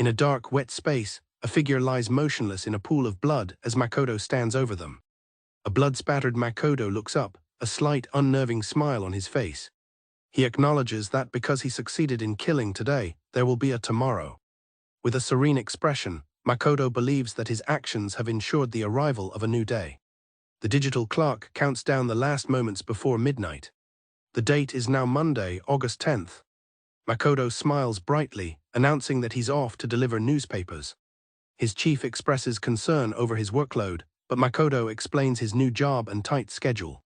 In a dark, wet space, a figure lies motionless in a pool of blood as Makoto stands over them. A blood-spattered Makoto looks up, a slight, unnerving smile on his face. He acknowledges that because he succeeded in killing today, there will be a tomorrow. With a serene expression, Makoto believes that his actions have ensured the arrival of a new day. The digital clock counts down the last moments before midnight. The date is now Monday, August 10th. Makoto smiles brightly, announcing that he's off to deliver newspapers. His chief expresses concern over his workload, but Makoto explains his new job and tight schedule.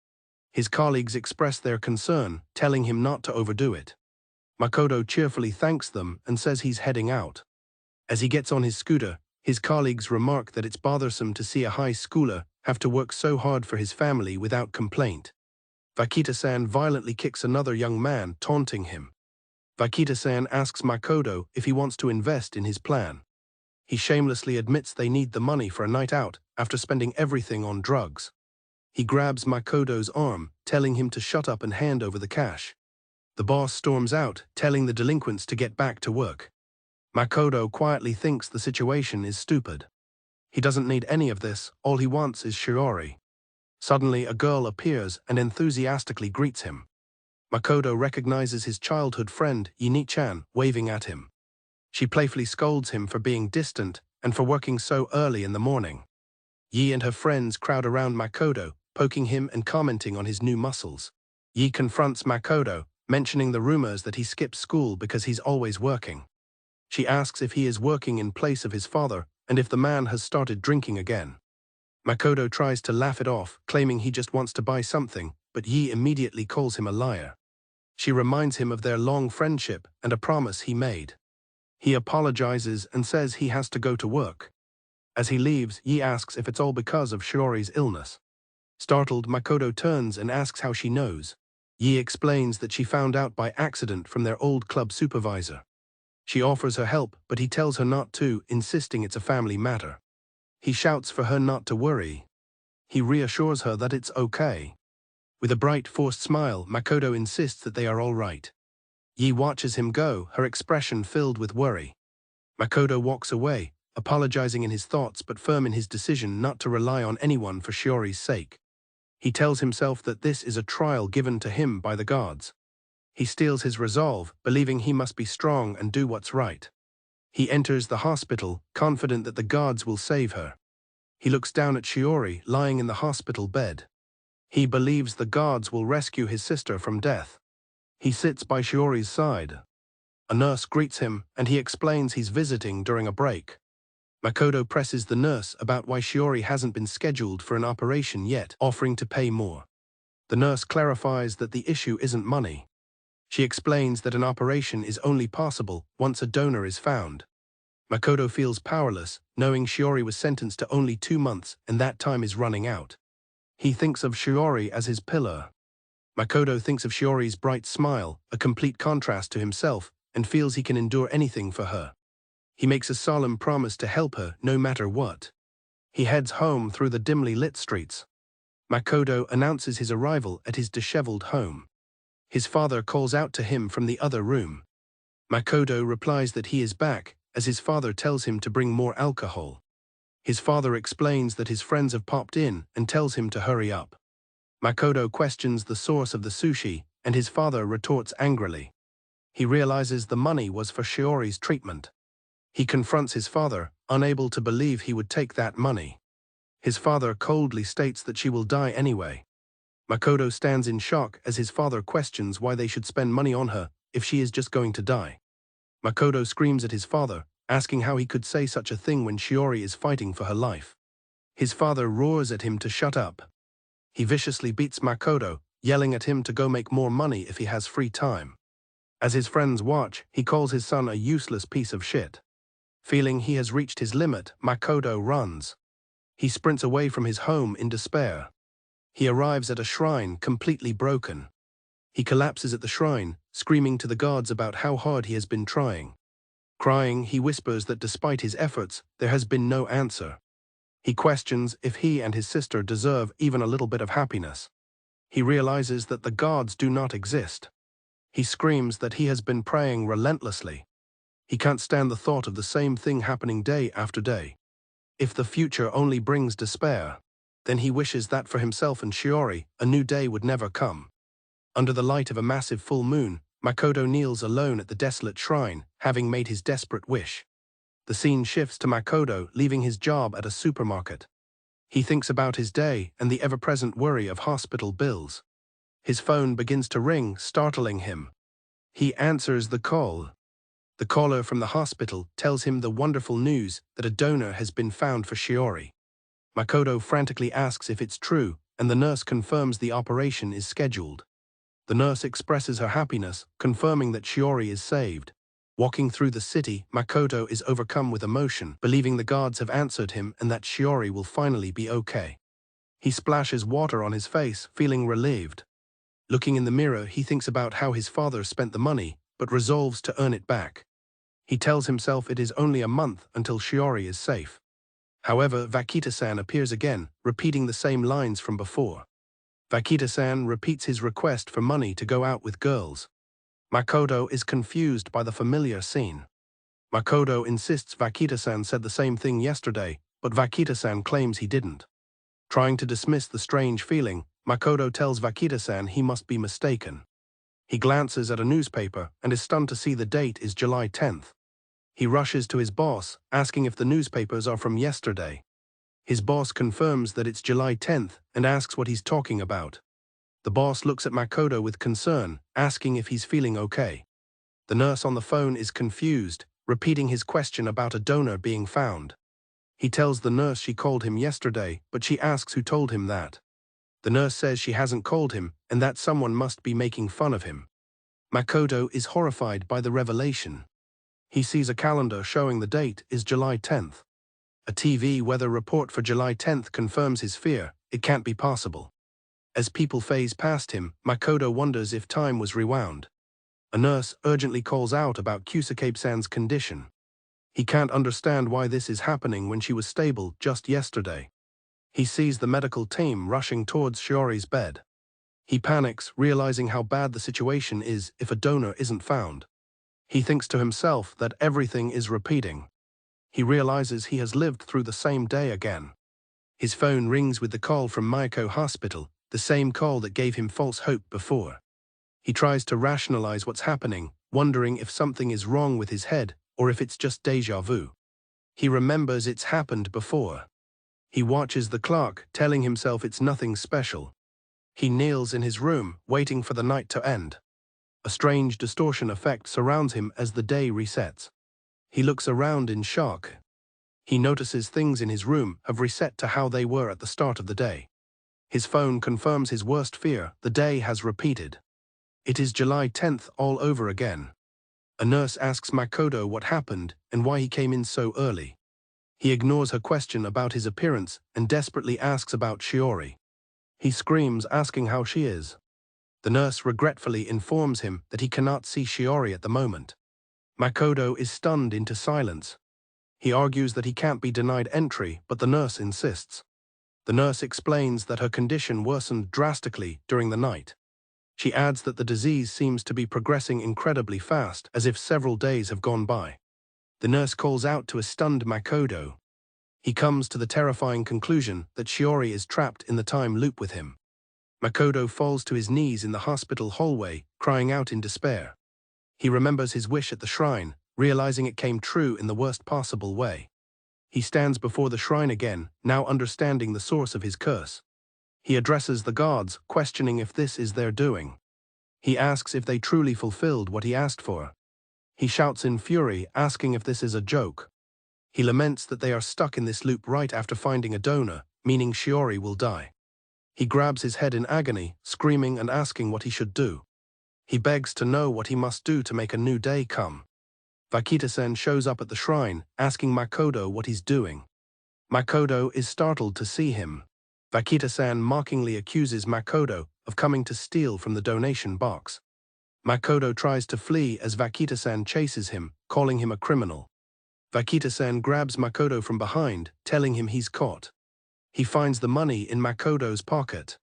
His colleagues express their concern, telling him not to overdo it. Makoto cheerfully thanks them and says he's heading out. As he gets on his scooter, his colleagues remark that it's bothersome to see a high schooler have to work so hard for his family without complaint. Vakita-san violently kicks another young man, taunting him. Vakita-san asks Makoto if he wants to invest in his plan. He shamelessly admits they need the money for a night out after spending everything on drugs. He grabs Makoto's arm, telling him to shut up and hand over the cash. The boss storms out, telling the delinquents to get back to work. Makoto quietly thinks the situation is stupid. He doesn't need any of this, all he wants is Shiori. Suddenly a girl appears and enthusiastically greets him. Makoto recognizes his childhood friend, Yini-chan, waving at him. She playfully scolds him for being distant and for working so early in the morning. Yi and her friends crowd around Makoto, poking him and commenting on his new muscles. Yi confronts Makoto, mentioning the rumors that he skips school because he's always working. She asks if he is working in place of his father and if the man has started drinking again. Makoto tries to laugh it off, claiming he just wants to buy something, but Yi immediately calls him a liar. She reminds him of their long friendship and a promise he made. He apologizes and says he has to go to work. As he leaves, Yi asks if it's all because of Shiori's illness. Startled, Makoto turns and asks how she knows. Yi explains that she found out by accident from their old club supervisor. She offers her help, but he tells her not to, insisting it's a family matter. He shouts for her not to worry. He reassures her that it's okay. With a bright, forced smile, Makoto insists that they are all right. Yi watches him go, her expression filled with worry. Makoto walks away, apologizing in his thoughts but firm in his decision not to rely on anyone for Shiori's sake. He tells himself that this is a trial given to him by the gods. He steels his resolve, believing he must be strong and do what's right. He enters the hospital, confident that the gods will save her. He looks down at Shiori, lying in the hospital bed. He believes the gods will rescue his sister from death. He sits by Shiori's side. A nurse greets him, and he explains he's visiting during a break. Makoto presses the nurse about why Shiori hasn't been scheduled for an operation yet, offering to pay more. The nurse clarifies that the issue isn't money. She explains that an operation is only possible once a donor is found. Makoto feels powerless, knowing Shiori was sentenced to only 2 months and that time is running out. He thinks of Shiori as his pillar. Makoto thinks of Shiori's bright smile, a complete contrast to himself, and feels he can endure anything for her. He makes a solemn promise to help her no matter what. He heads home through the dimly lit streets. Makoto announces his arrival at his disheveled home. His father calls out to him from the other room. Makoto replies that he is back, as his father tells him to bring more alcohol. His father explains that his friends have popped in and tells him to hurry up. Makoto questions the source of the sushi, and his father retorts angrily. He realizes the money was for Shiori's treatment. He confronts his father, unable to believe he would take that money. His father coldly states that she will die anyway. Makoto stands in shock as his father questions why they should spend money on her if she is just going to die. Makoto screams at his father, asking how he could say such a thing when Shiori is fighting for her life. His father roars at him to shut up. He viciously beats Makoto, yelling at him to go make more money if he has free time. As his friends watch, he calls his son a useless piece of shit. Feeling he has reached his limit, Makoto runs. He sprints away from his home in despair. He arrives at a shrine completely broken. He collapses at the shrine, screaming to the gods about how hard he has been trying. Crying, he whispers that despite his efforts, there has been no answer. He questions if he and his sister deserve even a little bit of happiness. He realizes that the gods do not exist. He screams that he has been praying relentlessly. He can't stand the thought of the same thing happening day after day. If the future only brings despair, then he wishes that for himself and Shiori, a new day would never come. Under the light of a massive full moon, Makoto kneels alone at the desolate shrine, having made his desperate wish. The scene shifts to Makoto leaving his job at a supermarket. He thinks about his day and the ever-present worry of hospital bills. His phone begins to ring, startling him. He answers the call. The caller from the hospital tells him the wonderful news that a donor has been found for Shiori. Makoto frantically asks if it's true, and the nurse confirms the operation is scheduled. The nurse expresses her happiness, confirming that Shiori is saved. Walking through the city, Makoto is overcome with emotion, believing the gods have answered him and that Shiori will finally be okay. He splashes water on his face, feeling relieved. Looking in the mirror, he thinks about how his father spent the money, but resolves to earn it back. He tells himself it is only a month until Shiori is safe. However, Vakita-san appears again, repeating the same lines from before. Vakita-san repeats his request for money to go out with girls. Makoto is confused by the familiar scene. Makoto insists Vakita-san said the same thing yesterday, but Vakita-san claims he didn't. Trying to dismiss the strange feeling, Makoto tells Vakita-san he must be mistaken. He glances at a newspaper and is stunned to see the date is July 10th. He rushes to his boss, asking if the newspapers are from yesterday. His boss confirms that it's July 10th and asks what he's talking about. The boss looks at Makoto with concern, asking if he's feeling okay. The nurse on the phone is confused, repeating his question about a donor being found. He tells the nurse she called him yesterday, but she asks who told him that. The nurse says she hasn't called him and that someone must be making fun of him. Makoto is horrified by the revelation. He sees a calendar showing the date is July 10th. A TV weather report for July 10th confirms his fear. It can't be possible. As people phase past him, Makoto wonders if time was rewound. A nurse urgently calls out about Kusakabe-san's condition. He can't understand why this is happening when she was stable just yesterday. He sees the medical team rushing towards Shiori's bed. He panics, realizing how bad the situation is if a donor isn't found. He thinks to himself that everything is repeating. He realizes he has lived through the same day again. His phone rings with the call from Miyako Hospital, the same call that gave him false hope before. He tries to rationalize what's happening, wondering if something is wrong with his head or if it's just déjà vu. He remembers it's happened before. He watches the clock, telling himself it's nothing special. He kneels in his room, waiting for the night to end. A strange distortion effect surrounds him as the day resets. He looks around in shock. He notices things in his room have reset to how they were at the start of the day. His phone confirms his worst fear, the day has repeated. It is July 10th all over again. A nurse asks Makoto what happened and why he came in so early. He ignores her question about his appearance and desperately asks about Shiori. He screams, asking how she is. The nurse regretfully informs him that he cannot see Shiori at the moment. Makoto is stunned into silence. He argues that he can't be denied entry, but the nurse insists. The nurse explains that her condition worsened drastically during the night. She adds that the disease seems to be progressing incredibly fast, as if several days have gone by. The nurse calls out to a stunned Makoto. He comes to the terrifying conclusion that Shiori is trapped in the time loop with him. Makoto falls to his knees in the hospital hallway, crying out in despair. He remembers his wish at the shrine, realizing it came true in the worst possible way. He stands before the shrine again, now understanding the source of his curse. He addresses the gods, questioning if this is their doing. He asks if they truly fulfilled what he asked for. He shouts in fury, asking if this is a joke. He laments that they are stuck in this loop right after finding a donor, meaning Shiori will die. He grabs his head in agony, screaming and asking what he should do. He begs to know what he must do to make a new day come. Vakita-san shows up at the shrine, asking Makoto what he's doing. Makoto is startled to see him. Vakita-san mockingly accuses Makoto of coming to steal from the donation box. Makoto tries to flee as Vakita-san chases him, calling him a criminal. Vakita-san grabs Makoto from behind, telling him he's caught. He finds the money in Makoto's pocket.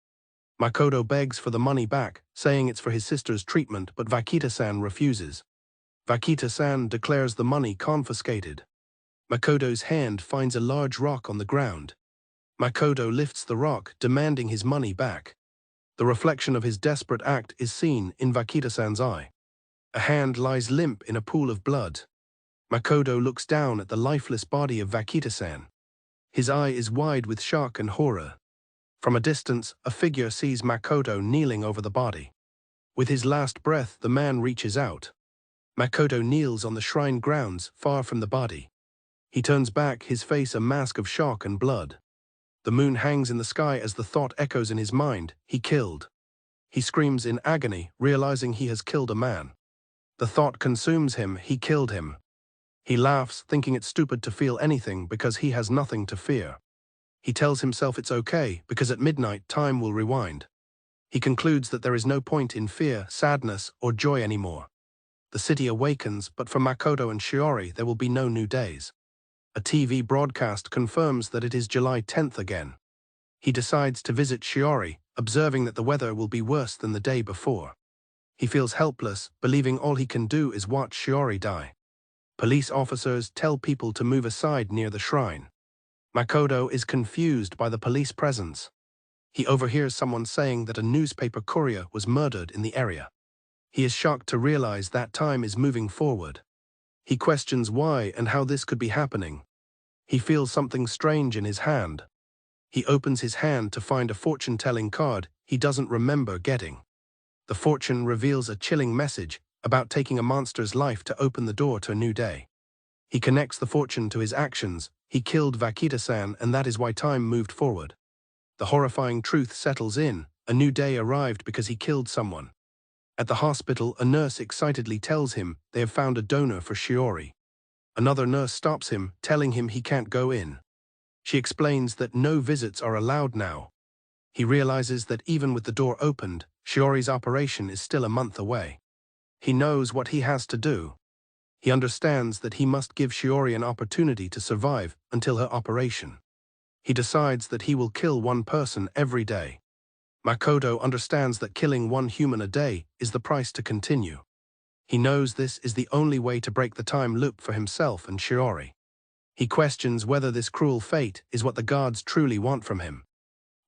Makoto begs for the money back, saying it's for his sister's treatment, but Vakita-san refuses. Vakita-san declares the money confiscated. Makoto's hand finds a large rock on the ground. Makoto lifts the rock, demanding his money back. The reflection of his desperate act is seen in Vakita-san's eye. A hand lies limp in a pool of blood. Makoto looks down at the lifeless body of Vakita-san. His eye is wide with shock and horror. From a distance, a figure sees Makoto kneeling over the body. With his last breath, the man reaches out. Makoto kneels on the shrine grounds, far from the body. He turns back, his face a mask of shock and blood. The moon hangs in the sky as the thought echoes in his mind, he killed. He screams in agony, realizing he has killed a man. The thought consumes him, he killed him. He laughs, thinking it's stupid to feel anything because he has nothing to fear. He tells himself it's okay, because at midnight time will rewind. He concludes that there is no point in fear, sadness, or joy anymore. The city awakens, but for Makoto and Shiori there will be no new days. A TV broadcast confirms that it is July 10th again. He decides to visit Shiori, observing that the weather will be worse than the day before. He feels helpless, believing all he can do is watch Shiori die. Police officers tell people to move aside near the shrine. Makoto is confused by the police presence. He overhears someone saying that a newspaper courier was murdered in the area. He is shocked to realize that time is moving forward. He questions why and how this could be happening. He feels something strange in his hand. He opens his hand to find a fortune-telling card he doesn't remember getting. The fortune reveals a chilling message about taking a monster's life to open the door to a new day. He connects the fortune to his actions. He killed Vakita-san, and that is why time moved forward. The horrifying truth settles in. A new day arrived because he killed someone. At the hospital, a nurse excitedly tells him they have found a donor for Shiori. Another nurse stops him, telling him he can't go in. She explains that no visits are allowed now. He realizes that even with the door opened, Shiori's operation is still a month away. He knows what he has to do. He understands that he must give Shiori an opportunity to survive until her operation. He decides that he will kill one person every day. Makoto understands that killing one human a day is the price to continue. He knows this is the only way to break the time loop for himself and Shiori. He questions whether this cruel fate is what the gods truly want from him.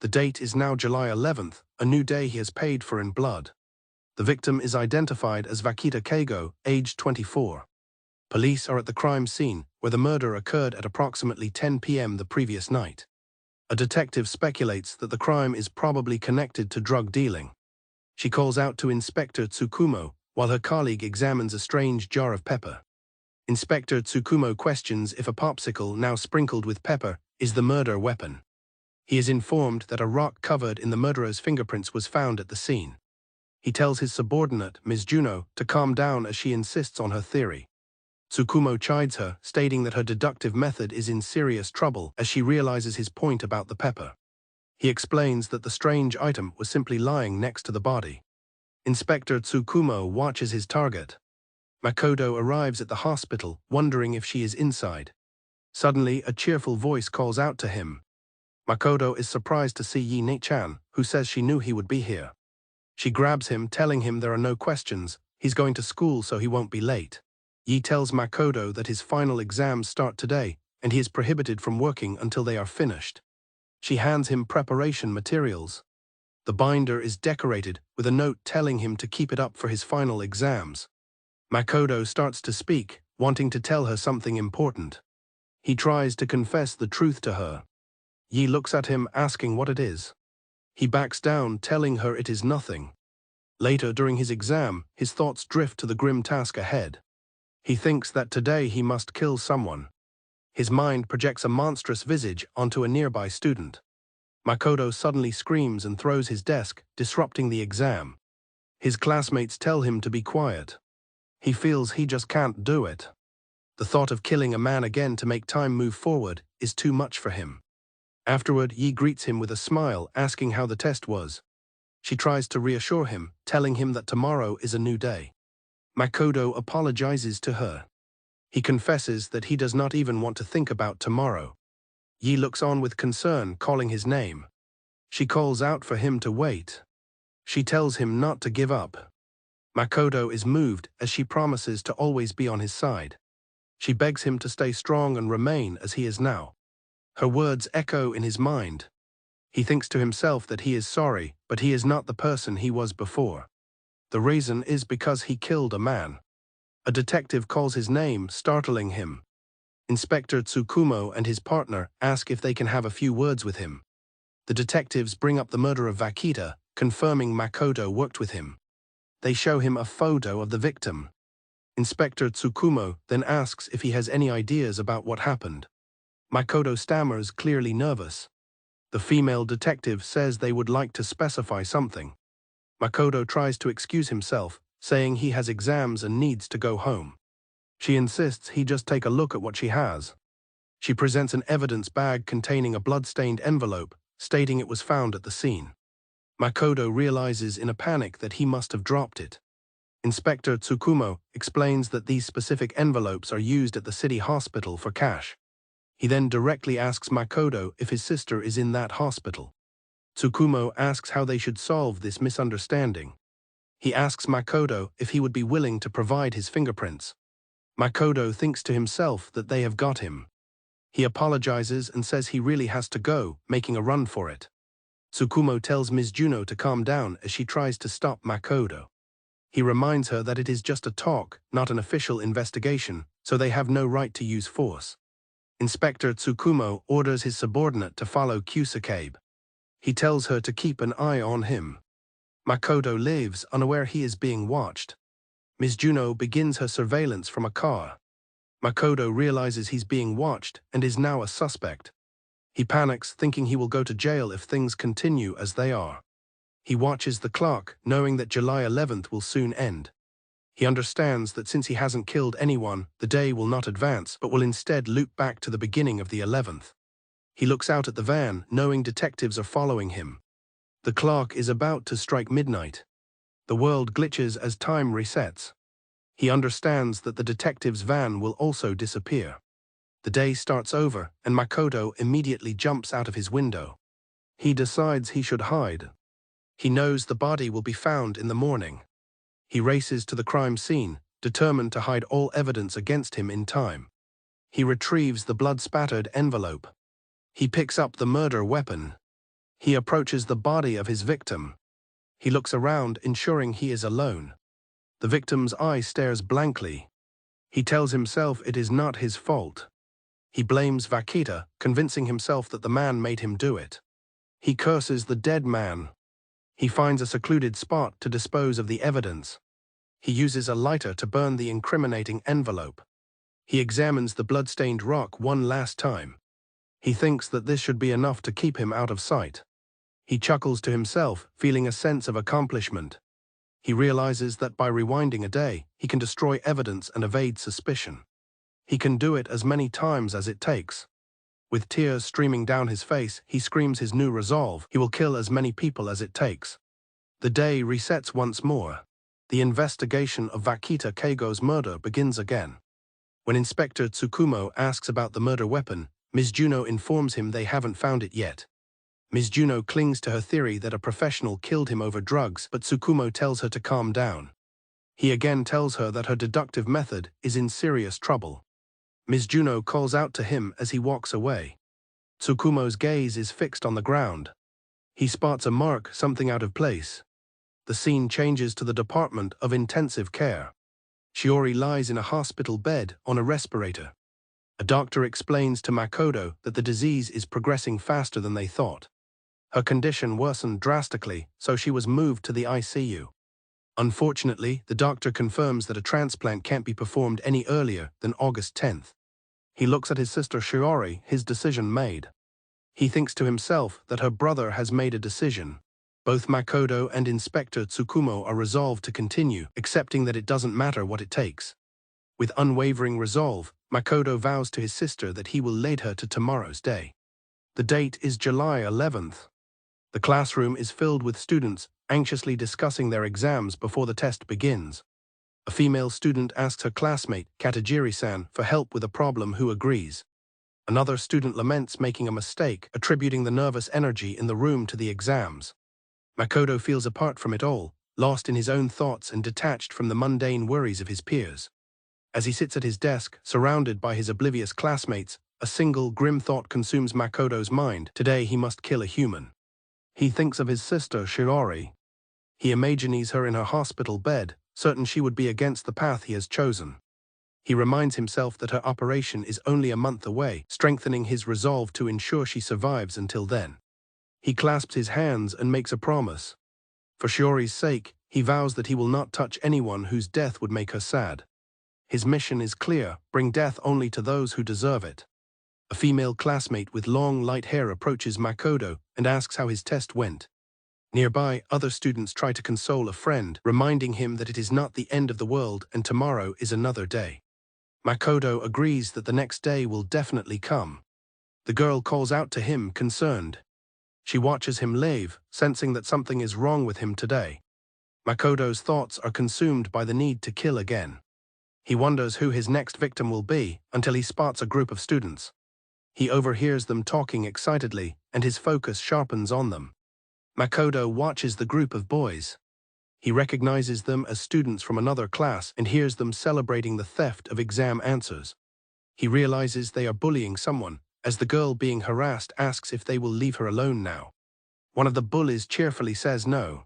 The date is now July 11th, a new day he has paid for in blood. The victim is identified as Vakita Keigo, aged 24. Police are at the crime scene, where the murder occurred at approximately 10 p.m. the previous night. A detective speculates that the crime is probably connected to drug dealing. She calls out to Inspector Tsukumo, while her colleague examines a strange jar of pepper. Inspector Tsukumo questions if a popsicle, now sprinkled with pepper, is the murder weapon. He is informed that a rock covered in the murderer's fingerprints was found at the scene. He tells his subordinate, Ms. Juno, to calm down as she insists on her theory. Tsukumo chides her, stating that her deductive method is in serious trouble as she realizes his point about the pepper. He explains that the strange item was simply lying next to the body. Inspector Tsukumo watches his target. Makoto arrives at the hospital, wondering if she is inside. Suddenly, a cheerful voice calls out to him. Makoto is surprised to see Yi-ne-chan, who says she knew he would be here. She grabs him, telling him there are no questions, he's going to school so he won't be late. Yi tells Makoto that his final exams start today, and he is prohibited from working until they are finished. She hands him preparation materials. The binder is decorated with a note telling him to keep it up for his final exams. Makoto starts to speak, wanting to tell her something important. He tries to confess the truth to her. Yi looks at him, asking what it is. He backs down, telling her it is nothing. Later, during his exam, his thoughts drift to the grim task ahead. He thinks that today he must kill someone. His mind projects a monstrous visage onto a nearby student. Makoto suddenly screams and throws his desk, disrupting the exam. His classmates tell him to be quiet. He feels he just can't do it. The thought of killing a man again to make time move forward is too much for him. Afterward, Yi greets him with a smile, asking how the test was. She tries to reassure him, telling him that tomorrow is a new day. Makoto apologizes to her. He confesses that he does not even want to think about tomorrow. Yi looks on with concern, calling his name. She calls out for him to wait. She tells him not to give up. Makoto is moved as she promises to always be on his side. She begs him to stay strong and remain as he is now. Her words echo in his mind. He thinks to himself that he is sorry, but he is not the person he was before. The reason is because he killed a man. A detective calls his name, startling him. Inspector Tsukumo and his partner ask if they can have a few words with him. The detectives bring up the murder of Vakita, confirming Makoto worked with him. They show him a photo of the victim. Inspector Tsukumo then asks if he has any ideas about what happened. Makoto stammers, clearly nervous. The female detective says they would like to specify something. Makoto tries to excuse himself, saying he has exams and needs to go home. She insists he just take a look at what she has. She presents an evidence bag containing a blood-stained envelope, stating it was found at the scene. Makoto realizes in a panic that he must have dropped it. Inspector Tsukumo explains that these specific envelopes are used at the city hospital for cash. He then directly asks Makoto if his sister is in that hospital. Tsukumo asks how they should solve this misunderstanding. He asks Makoto if he would be willing to provide his fingerprints. Makoto thinks to himself that they have got him. He apologizes and says he really has to go, making a run for it. Tsukumo tells Ms. Juno to calm down as she tries to stop Makoto. He reminds her that it is just a talk, not an official investigation, so they have no right to use force. Inspector Tsukumo orders his subordinate to follow Kusakabe. He tells her to keep an eye on him. Makoto lives, unaware he is being watched. Ms. Juno begins her surveillance from a car. Makoto realizes he's being watched and is now a suspect. He panics, thinking he will go to jail if things continue as they are. He watches the clock, knowing that July 11th will soon end. He understands that since he hasn't killed anyone, the day will not advance, but will instead loop back to the beginning of the 11th. He looks out at the van, knowing detectives are following him. The clock is about to strike midnight. The world glitches as time resets. He understands that the detective's van will also disappear. The day starts over, and Makoto immediately jumps out of his window. He decides he should hide. He knows the body will be found in the morning. He races to the crime scene, determined to hide all evidence against him in time. He retrieves the blood-spattered envelope. He picks up the murder weapon. He approaches the body of his victim. He looks around, ensuring he is alone. The victim's eye stares blankly. He tells himself it is not his fault. He blames Vakita, convincing himself that the man made him do it. He curses the dead man. He finds a secluded spot to dispose of the evidence. He uses a lighter to burn the incriminating envelope. He examines the blood-stained rock one last time. He thinks that this should be enough to keep him out of sight. He chuckles to himself, feeling a sense of accomplishment. He realizes that by rewinding a day, he can destroy evidence and evade suspicion. He can do it as many times as it takes. With tears streaming down his face, he screams his new resolve: he will kill as many people as it takes. The day resets once more. The investigation of Vakita Keigo's murder begins again. When Inspector Tsukumo asks about the murder weapon, Ms. Juno informs him they haven't found it yet. Ms. Juno clings to her theory that a professional killed him over drugs, but Tsukumo tells her to calm down. He again tells her that her deductive method is in serious trouble. Ms. Juno calls out to him as he walks away. Tsukumo's gaze is fixed on the ground. He spots a mark, something out of place. The scene changes to the Department of Intensive Care. Shiori lies in a hospital bed on a respirator. A doctor explains to Makoto that the disease is progressing faster than they thought. Her condition worsened drastically, so she was moved to the ICU. Unfortunately, the doctor confirms that a transplant can't be performed any earlier than August 10th. He looks at his sister Shiori, his decision made. He thinks to himself that her brother has made a decision. Both Makoto and Inspector Tsukumo are resolved to continue, accepting that it doesn't matter what it takes. With unwavering resolve, Makoto vows to his sister that he will lead her to tomorrow's day. The date is July 11th. The classroom is filled with students, anxiously discussing their exams before the test begins. A female student asks her classmate, Katajiri-san, for help with a problem, who agrees. Another student laments making a mistake, attributing the nervous energy in the room to the exams. Makoto feels apart from it all, lost in his own thoughts and detached from the mundane worries of his peers. As he sits at his desk, surrounded by his oblivious classmates, a single grim thought consumes Makoto's mind. Today he must kill a human. He thinks of his sister, Shiori. He imagines her in her hospital bed, certain she would be against the path he has chosen. He reminds himself that her operation is only a month away, strengthening his resolve to ensure she survives until then. He clasps his hands and makes a promise. For Shiori's sake, he vows that he will not touch anyone whose death would make her sad. His mission is clear: bring death only to those who deserve it. A female classmate with long, light hair approaches Makoto and asks how his test went. Nearby, other students try to console a friend, reminding him that it is not the end of the world and tomorrow is another day. Makoto agrees that the next day will definitely come. The girl calls out to him, concerned. She watches him leave, sensing that something is wrong with him today. Makoto's thoughts are consumed by the need to kill again. He wonders who his next victim will be until he spots a group of students. He overhears them talking excitedly, and his focus sharpens on them. Makoto watches the group of boys. He recognizes them as students from another class and hears them celebrating the theft of exam answers. He realizes they are bullying someone, as the girl being harassed asks if they will leave her alone now. One of the bullies cheerfully says no.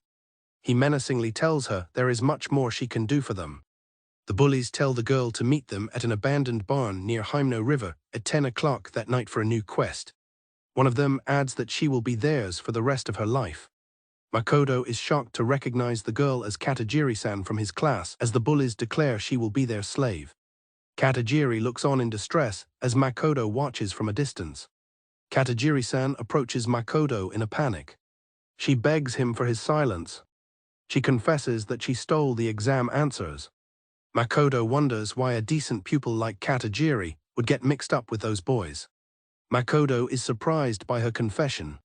He menacingly tells her there is much more she can do for them. The bullies tell the girl to meet them at an abandoned barn near Hyno River at 10 o'clock that night for a new quest. One of them adds that she will be theirs for the rest of her life. Makoto is shocked to recognize the girl as Katajiri-san from his class, as the bullies declare she will be their slave. Katajiri looks on in distress as Makoto watches from a distance. Katajiri-san approaches Makoto in a panic. She begs him for his silence. She confesses that she stole the exam answers. Makoto wonders why a decent pupil like Katajiri would get mixed up with those boys. Makoto is surprised by her confession.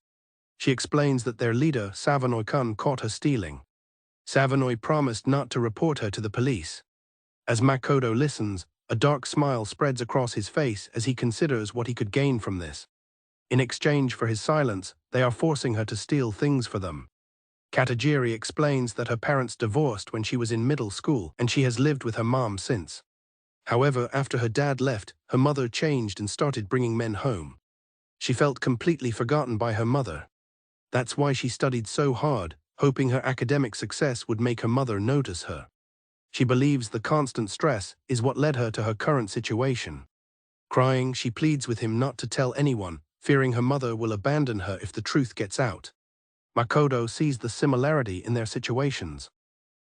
She explains that their leader, Savanoi-kun, caught her stealing. Savanoi promised not to report her to the police. As Makoto listens, a dark smile spreads across his face as he considers what he could gain from this. In exchange for his silence, they are forcing her to steal things for them. Katajiri explains that her parents divorced when she was in middle school and she has lived with her mom since. However, after her dad left, her mother changed and started bringing men home. She felt completely forgotten by her mother. That's why she studied so hard, hoping her academic success would make her mother notice her. She believes the constant stress is what led her to her current situation. Crying, she pleads with him not to tell anyone, fearing her mother will abandon her if the truth gets out. Makoto sees the similarity in their situations.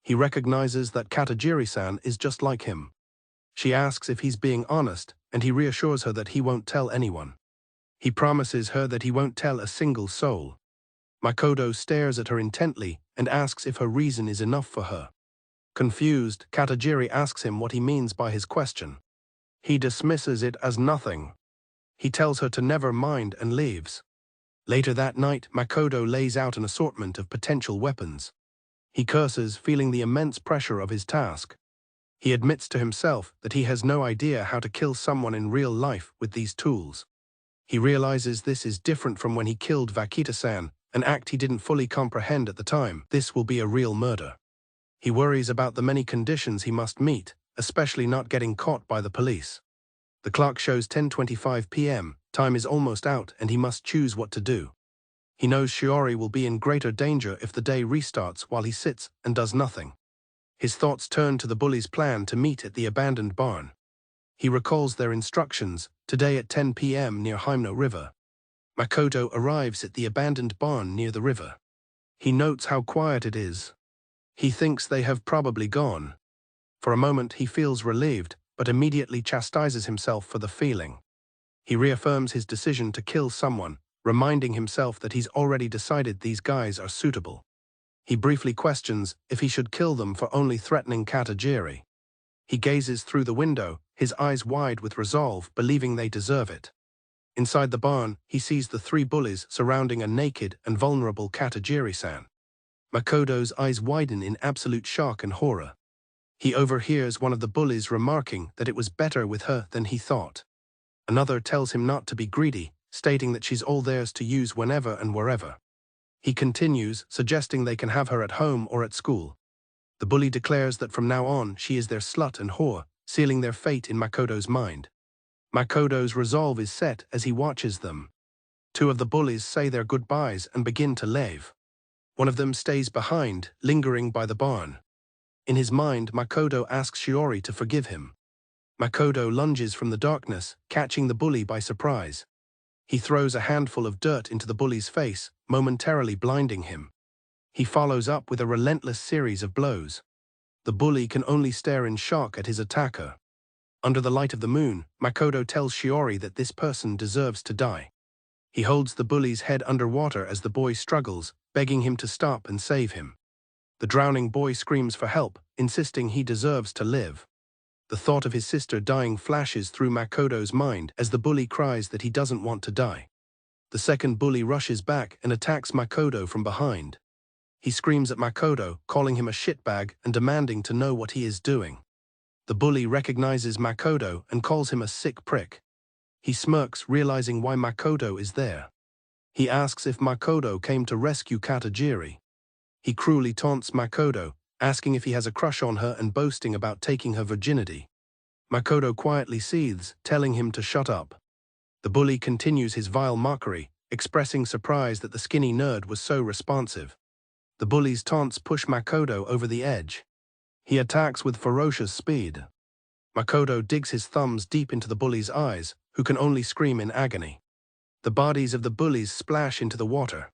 He recognizes that Katajiri-san is just like him. She asks if he's being honest, and he reassures her that he won't tell anyone. He promises her that he won't tell a single soul. Makoto stares at her intently and asks if her reason is enough for her. Confused, Katajiri asks him what he means by his question. He dismisses it as nothing. He tells her to never mind and leaves. Later that night, Makoto lays out an assortment of potential weapons. He curses, feeling the immense pressure of his task. He admits to himself that he has no idea how to kill someone in real life with these tools. He realizes this is different from when he killed Vakita-san, an act he didn't fully comprehend at the time. This will be a real murder. He worries about the many conditions he must meet, especially not getting caught by the police. The clock shows 10:25 p.m., time is almost out and he must choose what to do. He knows Shiori will be in greater danger if the day restarts while he sits and does nothing. His thoughts turn to the bullies' plan to meet at the abandoned barn. He recalls their instructions, today at 10 p.m. near Hyno River. Makoto arrives at the abandoned barn near the river. He notes how quiet it is. He thinks they have probably gone. For a moment he feels relieved, but immediately chastises himself for the feeling. He reaffirms his decision to kill someone, reminding himself that he's already decided these guys are suitable. He briefly questions if he should kill them for only threatening Katajiri. He gazes through the window, his eyes wide with resolve, believing they deserve it. Inside the barn, he sees the three bullies surrounding a naked and vulnerable Katajiri-san. Makoto's eyes widen in absolute shock and horror. He overhears one of the bullies remarking that it was better with her than he thought. Another tells him not to be greedy, stating that she's all theirs to use whenever and wherever. He continues, suggesting they can have her at home or at school. The bully declares that from now on she is their slut and whore, sealing their fate in Makoto's mind. Makoto's resolve is set as he watches them. Two of the bullies say their goodbyes and begin to leave. One of them stays behind, lingering by the barn. In his mind, Makoto asks Shiori to forgive him. Makoto lunges from the darkness, catching the bully by surprise. He throws a handful of dirt into the bully's face, momentarily blinding him. He follows up with a relentless series of blows. The bully can only stare in shock at his attacker. Under the light of the moon, Makoto tells Shiori that this person deserves to die. He holds the bully's head underwater as the boy struggles, begging him to stop and save him. The drowning boy screams for help, insisting he deserves to live. The thought of his sister dying flashes through Makoto's mind as the bully cries that he doesn't want to die. The second bully rushes back and attacks Makoto from behind. He screams at Makoto, calling him a shitbag and demanding to know what he is doing. The bully recognizes Makoto and calls him a sick prick. He smirks, realizing why Makoto is there. He asks if Makoto came to rescue Katajiri. He cruelly taunts Makoto, asking if he has a crush on her and boasting about taking her virginity. Makoto quietly seethes, telling him to shut up. The bully continues his vile mockery, expressing surprise that the skinny nerd was so responsive. The bully's taunts push Makoto over the edge. He attacks with ferocious speed. Makoto digs his thumbs deep into the bully's eyes, who can only scream in agony. The bodies of the bullies splash into the water.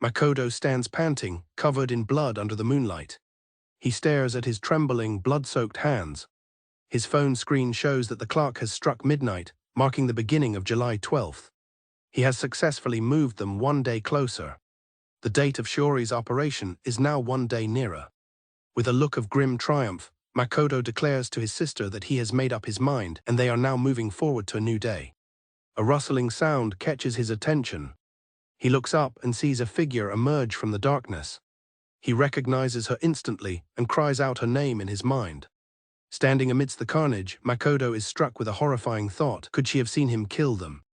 Makoto stands panting, covered in blood under the moonlight. He stares at his trembling, blood-soaked hands. His phone screen shows that the clock has struck midnight, marking the beginning of July 12th. He has successfully moved them one day closer. The date of Shiori's operation is now one day nearer. With a look of grim triumph, Makoto declares to his sister that he has made up his mind and they are now moving forward to a new day. A rustling sound catches his attention. He looks up and sees a figure emerge from the darkness. He recognizes her instantly and cries out her name in his mind. Standing amidst the carnage, Makoto is struck with a horrifying thought. Could she have seen him kill them?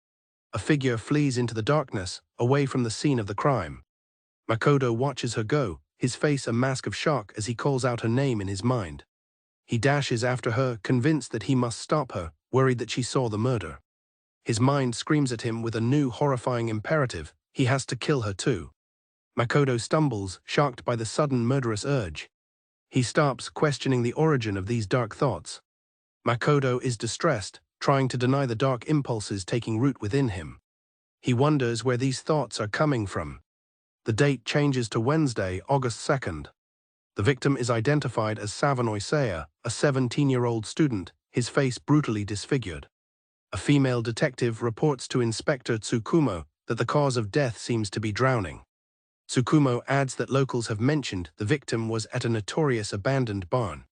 A figure flees into the darkness, away from the scene of the crime. Makoto watches her go, his face a mask of shock as he calls out her name in his mind. He dashes after her, convinced that he must stop her, worried that she saw the murder. His mind screams at him with a new horrifying imperative. He has to kill her too. Makoto stumbles, shocked by the sudden murderous urge. He stops, questioning the origin of these dark thoughts. Makoto is distressed, trying to deny the dark impulses taking root within him. He wonders where these thoughts are coming from. The date changes to Wednesday, August 2nd. The victim is identified as Savanoy Seiya, a 17-year-old student, his face brutally disfigured. A female detective reports to Inspector Tsukumo that the cause of death seems to be drowning. Tsukumo adds that locals have mentioned the victim was at a notorious abandoned barn.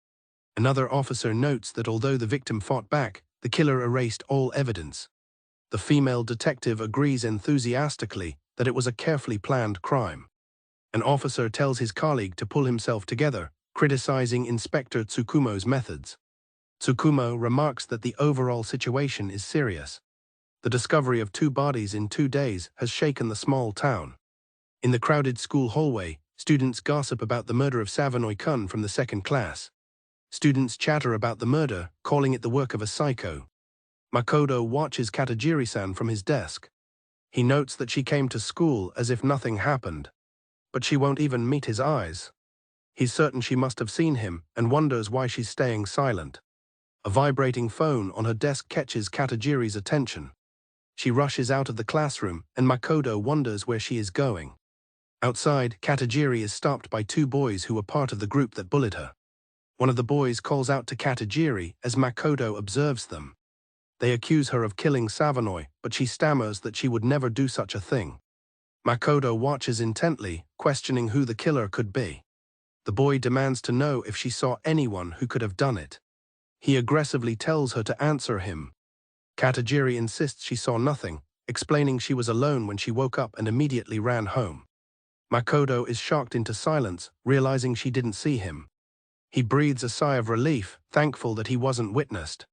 Another officer notes that although the victim fought back, the killer erased all evidence. The female detective agrees enthusiastically that it was a carefully planned crime. An officer tells his colleague to pull himself together, criticizing Inspector Tsukumo's methods. Tsukumo remarks that the overall situation is serious. The discovery of 2 bodies in 2 days has shaken the small town. In the crowded school hallway, students gossip about the murder of Savanoy-kun from the 2nd class. Students chatter about the murder, calling it the work of a psycho. Makoto watches Katajiri-san from his desk. He notes that she came to school as if nothing happened. But she won't even meet his eyes. He's certain she must have seen him and wonders why she's staying silent. A vibrating phone on her desk catches Katajiri's attention. She rushes out of the classroom, and Makoto wonders where she is going. Outside, Katajiri is stopped by 2 boys who were part of the group that bullied her. One of the boys calls out to Katajiri as Makoto observes them. They accuse her of killing Savanoy, but she stammers that she would never do such a thing. Makoto watches intently, questioning who the killer could be. The boy demands to know if she saw anyone who could have done it. He aggressively tells her to answer him. Katajiri insists she saw nothing, explaining she was alone when she woke up and immediately ran home. Makoto is shocked into silence, realizing she didn't see him. He breathes a sigh of relief, thankful that he wasn't witnessed.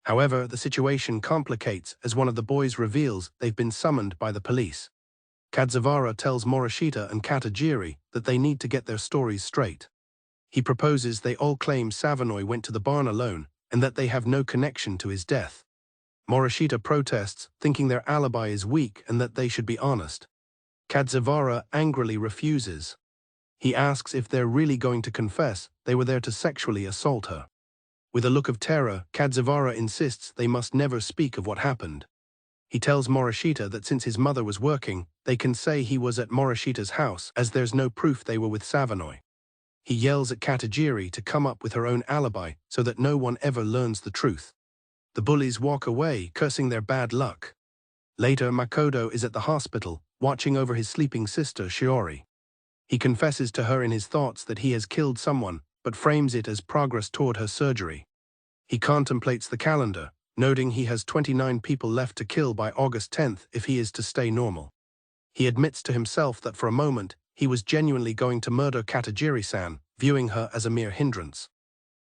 However, the situation complicates as one of the boys reveals they've been summoned by the police. Kadzara tells Morishita and Katajiri that they need to get their stories straight. He proposes they all claim Savanoy went to the barn alone and that they have no connection to his death. Morishita protests, thinking their alibi is weak and that they should be honest. Kadzara angrily refuses. He asks if they're really going to confess they were there to sexually assault her. With a look of terror, Kadzara insists they must never speak of what happened. He tells Morishita that since his mother was working, they can say he was at Morishita's house as there's no proof they were with Savanoy. He yells at Katajiri to come up with her own alibi so that no one ever learns the truth. The bullies walk away, cursing their bad luck. Later, Makoto is at the hospital, watching over his sleeping sister, Shiori. He confesses to her in his thoughts that he has killed someone, but frames it as progress toward her surgery. He contemplates the calendar, noting he has 29 people left to kill by August 10th if he is to stay normal. He admits to himself that for a moment, he was genuinely going to murder Katajiri-san, viewing her as a mere hindrance.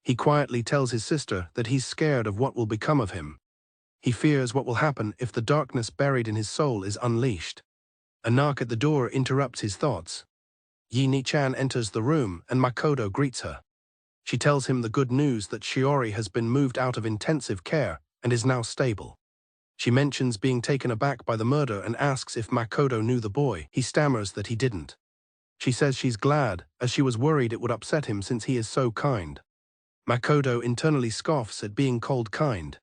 He quietly tells his sister that he's scared of what will become of him. He fears what will happen if the darkness buried in his soul is unleashed. A knock at the door interrupts his thoughts. Yi-ni-chan enters the room and Makoto greets her. She tells him the good news that Shiori has been moved out of intensive care and is now stable. She mentions being taken aback by the murder and asks if Makoto knew the boy. He stammers that he didn't. She says she's glad, as she was worried it would upset him since he is so kind. Makoto internally scoffs at being called kind.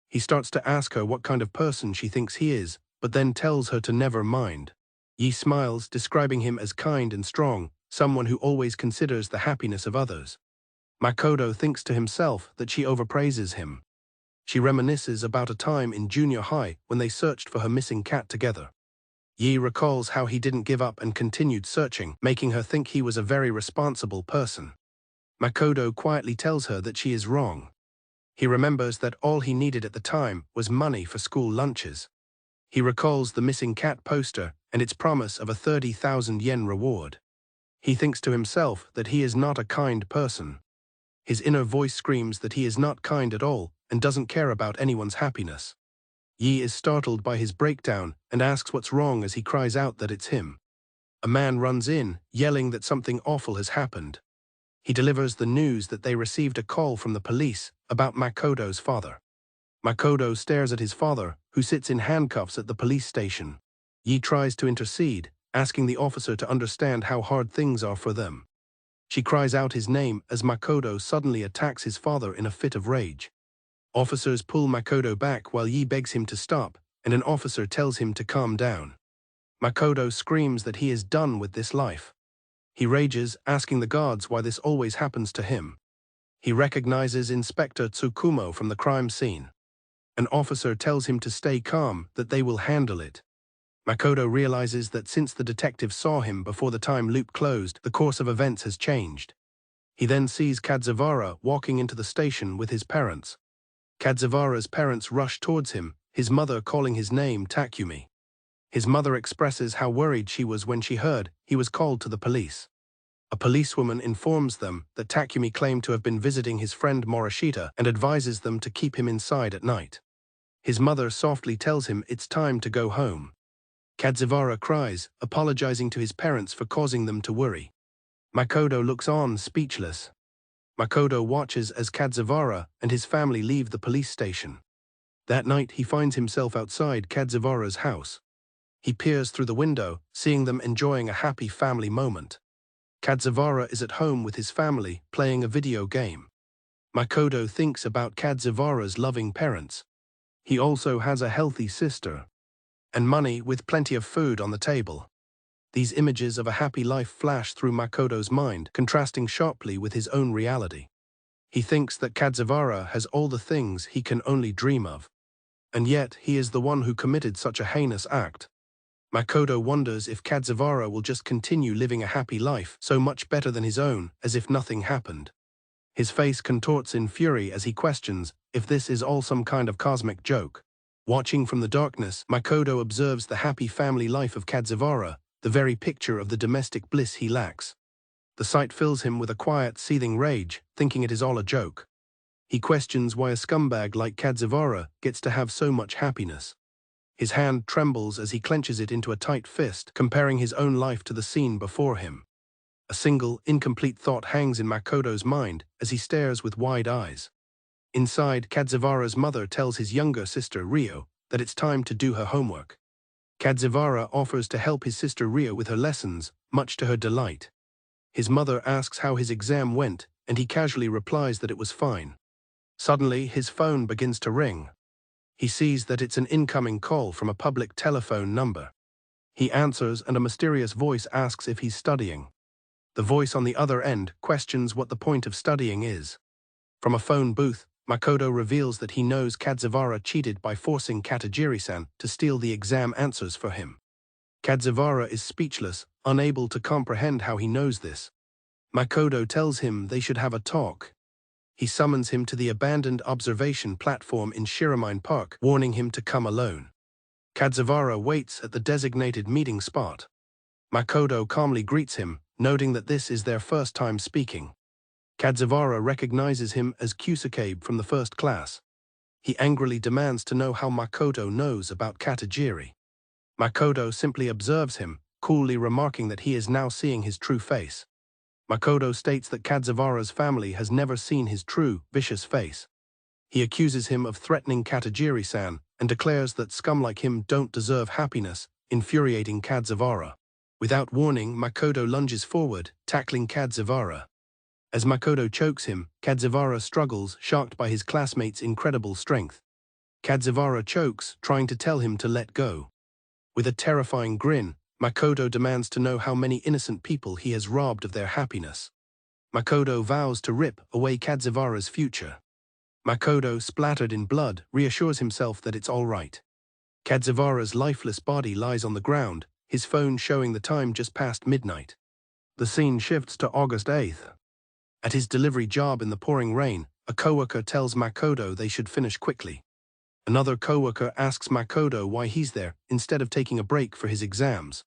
He starts to ask her what kind of person she thinks he is, but then tells her to never mind. Yi smiles, describing him as kind and strong, someone who always considers the happiness of others. Makoto thinks to himself that she overpraises him. She reminisces about a time in junior high when they searched for her missing cat together. Yi recalls how he didn't give up and continued searching, making her think he was a very responsible person. Makoto quietly tells her that she is wrong. He remembers that all he needed at the time was money for school lunches. He recalls the missing cat poster and its promise of a 30,000 yen reward. He thinks to himself that he is not a kind person. His inner voice screams that he is not kind at all and doesn't care about anyone's happiness. Yi is startled by his breakdown and asks what's wrong as he cries out that it's him. A man runs in, yelling that something awful has happened. He delivers the news that they received a call from the police about Makoto's father. Makoto stares at his father, who sits in handcuffs at the police station. Yi tries to intercede, asking the officer to understand how hard things are for them. She cries out his name as Makoto suddenly attacks his father in a fit of rage. Officers pull Makoto back while Yi begs him to stop, and an officer tells him to calm down. Makoto screams that he is done with this life. He rages, asking the guards why this always happens to him. He recognizes Inspector Tsukumo from the crime scene. An officer tells him to stay calm, that they will handle it. Makoto realizes that since the detective saw him before the time loop closed, the course of events has changed. He then sees Kadzara walking into the station with his parents. Kadzara's parents rush towards him, his mother calling his name Takumi. His mother expresses how worried she was when she heard he was called to the police. A policewoman informs them that Takumi claimed to have been visiting his friend Morishita and advises them to keep him inside at night. His mother softly tells him it's time to go home. Kadzara cries, apologizing to his parents for causing them to worry. Makoto looks on, speechless. Makoto watches as Kadzara and his family leave the police station. That night he finds himself outside Kadzara's house. He peers through the window, seeing them enjoying a happy family moment. Kadzara is at home with his family, playing a video game. Makoto thinks about Kadzara's loving parents. He also has a healthy sister. And money with plenty of food on the table. These images of a happy life flash through Makoto's mind, contrasting sharply with his own reality. He thinks that Kadzara has all the things he can only dream of. And yet he is the one who committed such a heinous act. Makoto wonders if Kadzara will just continue living a happy life, so much better than his own, as if nothing happened. His face contorts in fury as he questions if this is all some kind of cosmic joke. Watching from the darkness, Makoto observes the happy family life of Kadzara, the very picture of the domestic bliss he lacks. The sight fills him with a quiet, seething rage, thinking it is all a joke. He questions why a scumbag like Kadzara gets to have so much happiness. His hand trembles as he clenches it into a tight fist, comparing his own life to the scene before him. A single, incomplete thought hangs in Makoto's mind as he stares with wide eyes. Inside, Kadzara's mother tells his younger sister, Rio, that it's time to do her homework. Kadzara offers to help his sister Rio with her lessons, much to her delight. His mother asks how his exam went, and he casually replies that it was fine. Suddenly, his phone begins to ring. He sees that it's an incoming call from a public telephone number. He answers, and a mysterious voice asks if he's studying. The voice on the other end questions what the point of studying is. From a phone booth, Makoto reveals that he knows Kadzara cheated by forcing Katajiri-san to steal the exam answers for him. Kadzara is speechless, unable to comprehend how he knows this. Makoto tells him they should have a talk. He summons him to the abandoned observation platform in Shiramine Park, warning him to come alone. Kadzara waits at the designated meeting spot. Makoto calmly greets him, noting that this is their first time speaking. Kadzara recognizes him as Kusakabe from the first class. He angrily demands to know how Makoto knows about Katajiri. Makoto simply observes him, coolly remarking that he is now seeing his true face. Makoto states that Kadzara's family has never seen his true, vicious face. He accuses him of threatening Katajiri-san and declares that scum like him don't deserve happiness, infuriating Kadzara. Without warning, Makoto lunges forward, tackling Kadzara. As Makoto chokes him, Kadzara struggles, shocked by his classmate's incredible strength. Kadzara chokes, trying to tell him to let go. With a terrifying grin, Makoto demands to know how many innocent people he has robbed of their happiness. Makoto vows to rip away Kadzara's future. Makoto, splattered in blood, reassures himself that it's all right. Kadzara's lifeless body lies on the ground, his phone showing the time just past midnight. The scene shifts to August 8th. At his delivery job in the pouring rain, a coworker tells Makoto they should finish quickly. Another coworker asks Makoto why he's there, instead of taking a break for his exams.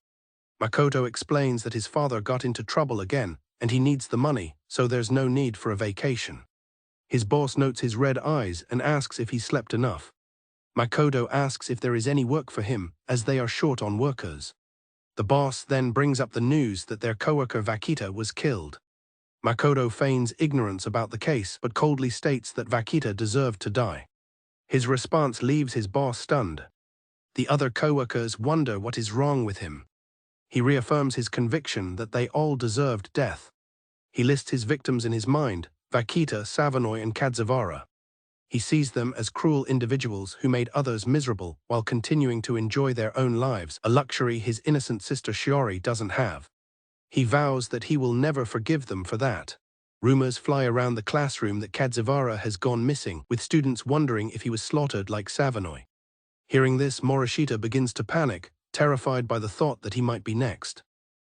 Makoto explains that his father got into trouble again, and he needs the money, so there's no need for a vacation. His boss notes his red eyes and asks if he slept enough. Makoto asks if there is any work for him, as they are short on workers. The boss then brings up the news that their coworker Vakita was killed. Makoto feigns ignorance about the case but coldly states that Vakita deserved to die. His response leaves his boss stunned. The other coworkers wonder what is wrong with him. He reaffirms his conviction that they all deserved death. He lists his victims in his mind: Vakita, Savanoy, and Kadzara. He sees them as cruel individuals who made others miserable while continuing to enjoy their own lives, a luxury his innocent sister Shiori doesn't have. He vows that he will never forgive them for that. Rumors fly around the classroom that Kadzara has gone missing, with students wondering if he was slaughtered like Savanoy. Hearing this, Morishita begins to panic, terrified by the thought that he might be next.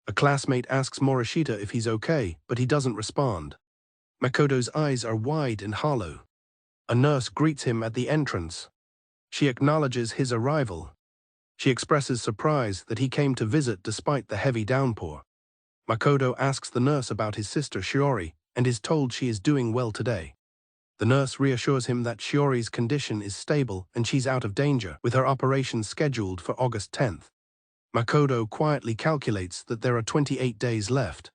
A classmate asks Morishita if he's okay, but he doesn't respond. Makoto's eyes are wide and hollow. A nurse greets him at the entrance. She acknowledges his arrival. She expresses surprise that he came to visit despite the heavy downpour. Makoto asks the nurse about his sister Shiori, and is told she is doing well today. The nurse reassures him that Shiori's condition is stable and she's out of danger, with her operation scheduled for August 10th. Makoto quietly calculates that there are 28 days left.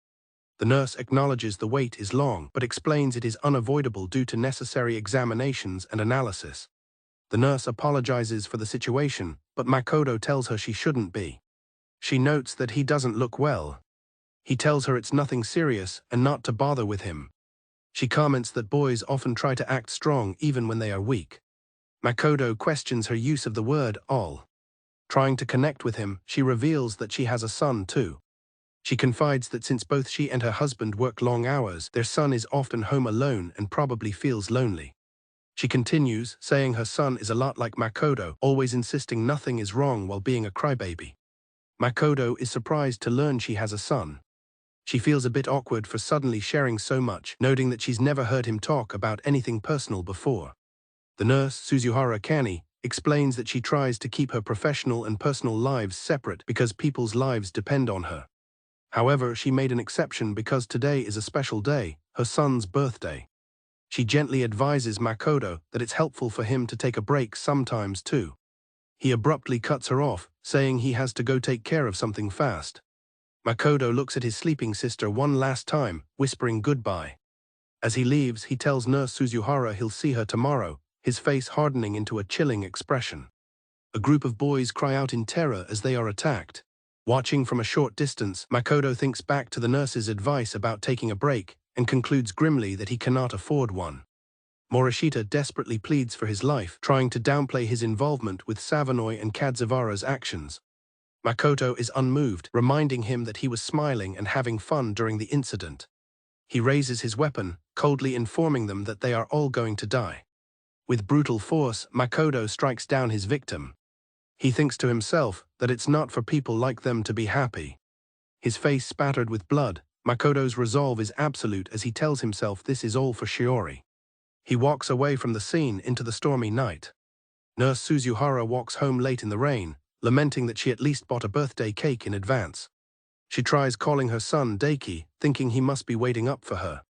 The nurse acknowledges the wait is long, but explains it is unavoidable due to necessary examinations and analysis. The nurse apologizes for the situation, but Makoto tells her she shouldn't be. She notes that he doesn't look well. He tells her it's nothing serious and not to bother with him. She comments that boys often try to act strong even when they are weak. Makoto questions her use of the word all. Trying to connect with him, she reveals that she has a son too. She confides that since both she and her husband work long hours, their son is often home alone and probably feels lonely. She continues, saying her son is a lot like Makoto, always insisting nothing is wrong while being a crybaby. Makoto is surprised to learn she has a son. She feels a bit awkward for suddenly sharing so much, noting that she's never heard him talk about anything personal before. The nurse, Suzuhara Kani, explains that she tries to keep her professional and personal lives separate because people's lives depend on her. However, she made an exception because today is a special day, her son's birthday. She gently advises Makoto that it's helpful for him to take a break sometimes too. He abruptly cuts her off, saying he has to go take care of something fast. Makoto looks at his sleeping sister one last time, whispering goodbye. As he leaves, he tells Nurse Suzuhara he'll see her tomorrow, his face hardening into a chilling expression. A group of boys cry out in terror as they are attacked. Watching from a short distance, Makoto thinks back to the nurse's advice about taking a break and concludes grimly that he cannot afford one. Morishita desperately pleads for his life, trying to downplay his involvement with Savanoy and Kadzara's actions. Makoto is unmoved, reminding him that he was smiling and having fun during the incident. He raises his weapon, coldly informing them that they are all going to die. With brutal force, Makoto strikes down his victim. He thinks to himself that it's not for people like them to be happy. His face spattered with blood, Makoto's resolve is absolute as he tells himself this is all for Shiori. He walks away from the scene into the stormy night. Nurse Suzuhara walks home late in the rain, lamenting that she at least bought a birthday cake in advance. She tries calling her son Daiki, thinking he must be waiting up for her.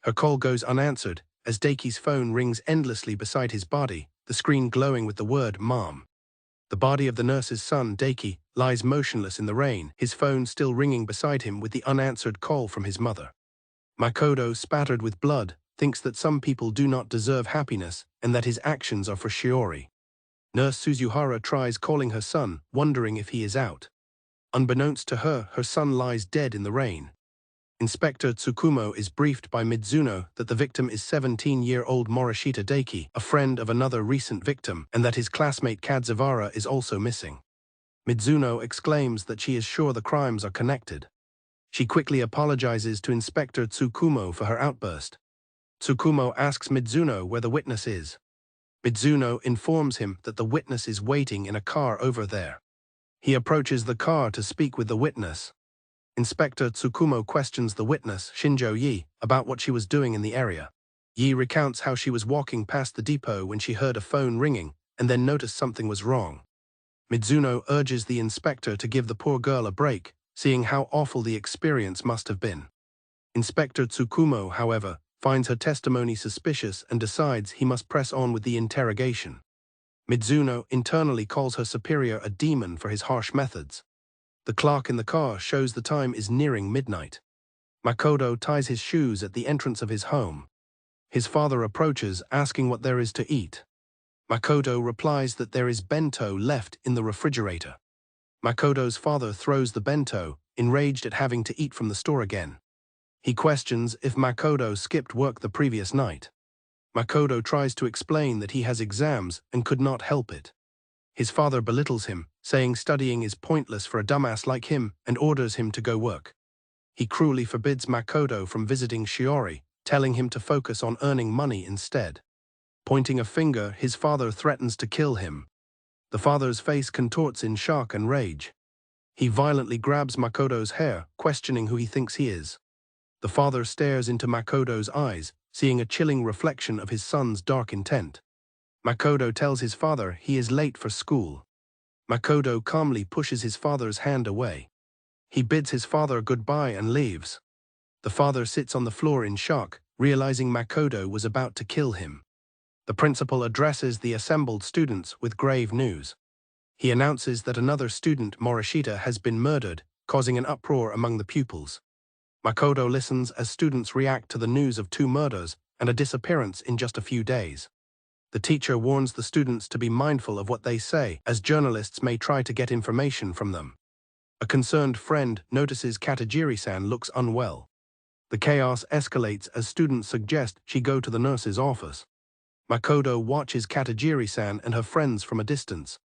Her call goes unanswered, as Daiki's phone rings endlessly beside his body, the screen glowing with the word Mom. The body of the nurse's son, Daiki, lies motionless in the rain, his phone still ringing beside him with the unanswered call from his mother. Makoto, spattered with blood, thinks that some people do not deserve happiness and that his actions are for Shiori. Nurse Suzuhara tries calling her son, wondering if he is out. Unbeknownst to her, her son lies dead in the rain. Inspector Tsukumo is briefed by Mizuno that the victim is 17-year-old Morishita Daiki, a friend of another recent victim, and that his classmate Kadzara is also missing. Mizuno exclaims that she is sure the crimes are connected. She quickly apologizes to Inspector Tsukumo for her outburst. Tsukumo asks Mizuno where the witness is. Mizuno informs him that the witness is waiting in a car over there. He approaches the car to speak with the witness. Inspector Tsukumo questions the witness, Shinjo Yi, about what she was doing in the area. Yi recounts how she was walking past the depot when she heard a phone ringing and then noticed something was wrong. Mizuno urges the inspector to give the poor girl a break, seeing how awful the experience must have been. Inspector Tsukumo, however, finds her testimony suspicious and decides he must press on with the interrogation. Mizuno internally calls her superior a demon for his harsh methods. The clock in the car shows the time is nearing midnight. Makoto ties his shoes at the entrance of his home. His father approaches, asking what there is to eat. Makoto replies that there is bento left in the refrigerator. Makoto's father throws the bento, enraged at having to eat from the store again. He questions if Makoto skipped work the previous night. Makoto tries to explain that he has exams and could not help it. His father belittles him, saying studying is pointless for a dumbass like him and orders him to go work. He cruelly forbids Makoto from visiting Shiori, telling him to focus on earning money instead. Pointing a finger, his father threatens to kill him. The father's face contorts in shock and rage. He violently grabs Makoto's hair, questioning who he thinks he is. The father stares into Makoto's eyes, seeing a chilling reflection of his son's dark intent. Makoto tells his father he is late for school. Makoto calmly pushes his father's hand away. He bids his father goodbye and leaves. The father sits on the floor in shock, realizing Makoto was about to kill him. The principal addresses the assembled students with grave news. He announces that another student, Morishita, has been murdered, causing an uproar among the pupils. Makoto listens as students react to the news of 2 murders and a disappearance in just a few days. The teacher warns the students to be mindful of what they say, as journalists may try to get information from them. A concerned friend notices Katajiri-san looks unwell. The chaos escalates as students suggest she go to the nurse's office. Makoto watches Katajiri-san and her friends from a distance.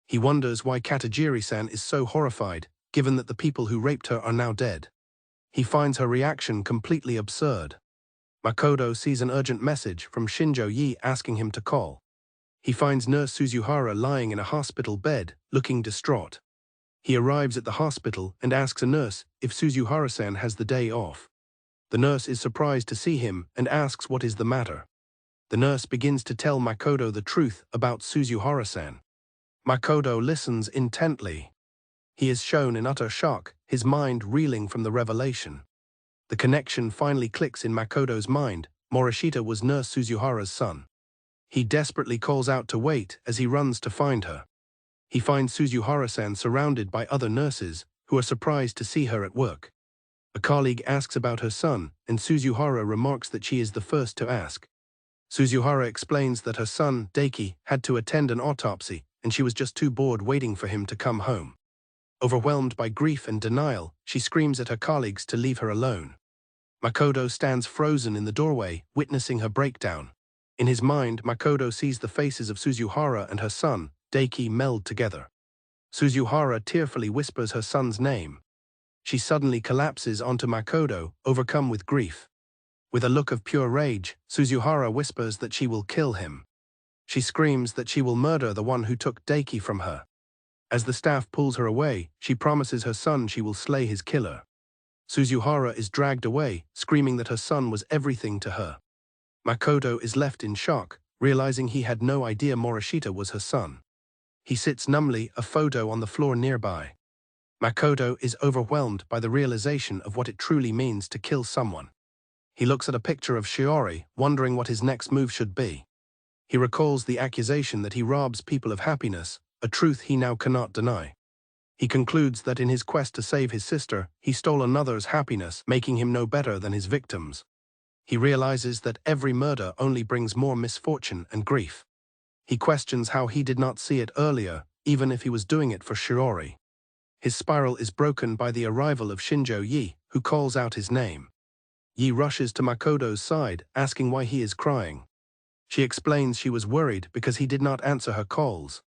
He wonders why Katajiri-san is so horrified, given that the people who raped her are now dead. He finds her reaction completely absurd. Makoto sees an urgent message from Shinjo Yi asking him to call. He finds Nurse Suzuhara lying in a hospital bed, looking distraught. He arrives at the hospital and asks a nurse if Suzuhara-san has the day off. The nurse is surprised to see him and asks what is the matter. The nurse begins to tell Makoto the truth about Suzuhara-san. Makoto listens intently. He is shown in utter shock, his mind reeling from the revelation. The connection finally clicks in Makoto's mind. Morishita was Nurse Suzuhara's son. He desperately calls out to wait as he runs to find her. He finds Suzuhara-san surrounded by other nurses, who are surprised to see her at work. A colleague asks about her son, and Suzuhara remarks that she is the first to ask. Suzuhara explains that her son, Daiki, had to attend an autopsy, and she was just too bored waiting for him to come home. Overwhelmed by grief and denial, she screams at her colleagues to leave her alone. Makoto stands frozen in the doorway, witnessing her breakdown. In his mind, Makoto sees the faces of Suzuhara and her son, Daiki, meld together. Suzuhara tearfully whispers her son's name. She suddenly collapses onto Makoto, overcome with grief. With a look of pure rage, Suzuhara whispers that she will kill him. She screams that she will murder the one who took Daiki from her. As the staff pulls her away, she promises her son she will slay his killer. Suzuhara is dragged away, screaming that her son was everything to her. Makoto is left in shock, realizing he had no idea Morishita was her son. He sits numbly, a photo on the floor nearby. Makoto is overwhelmed by the realization of what it truly means to kill someone. He looks at a picture of Shiori, wondering what his next move should be. He recalls the accusation that he robs people of happiness, a truth he now cannot deny. He concludes that in his quest to save his sister, he stole another's happiness, making him no better than his victims. He realizes that every murder only brings more misfortune and grief. He questions how he did not see it earlier, even if he was doing it for Shiori. His spiral is broken by the arrival of Shinjo Yi, who calls out his name. Yi rushes to Makoto's side, asking why he is crying. She explains she was worried because he did not answer her calls.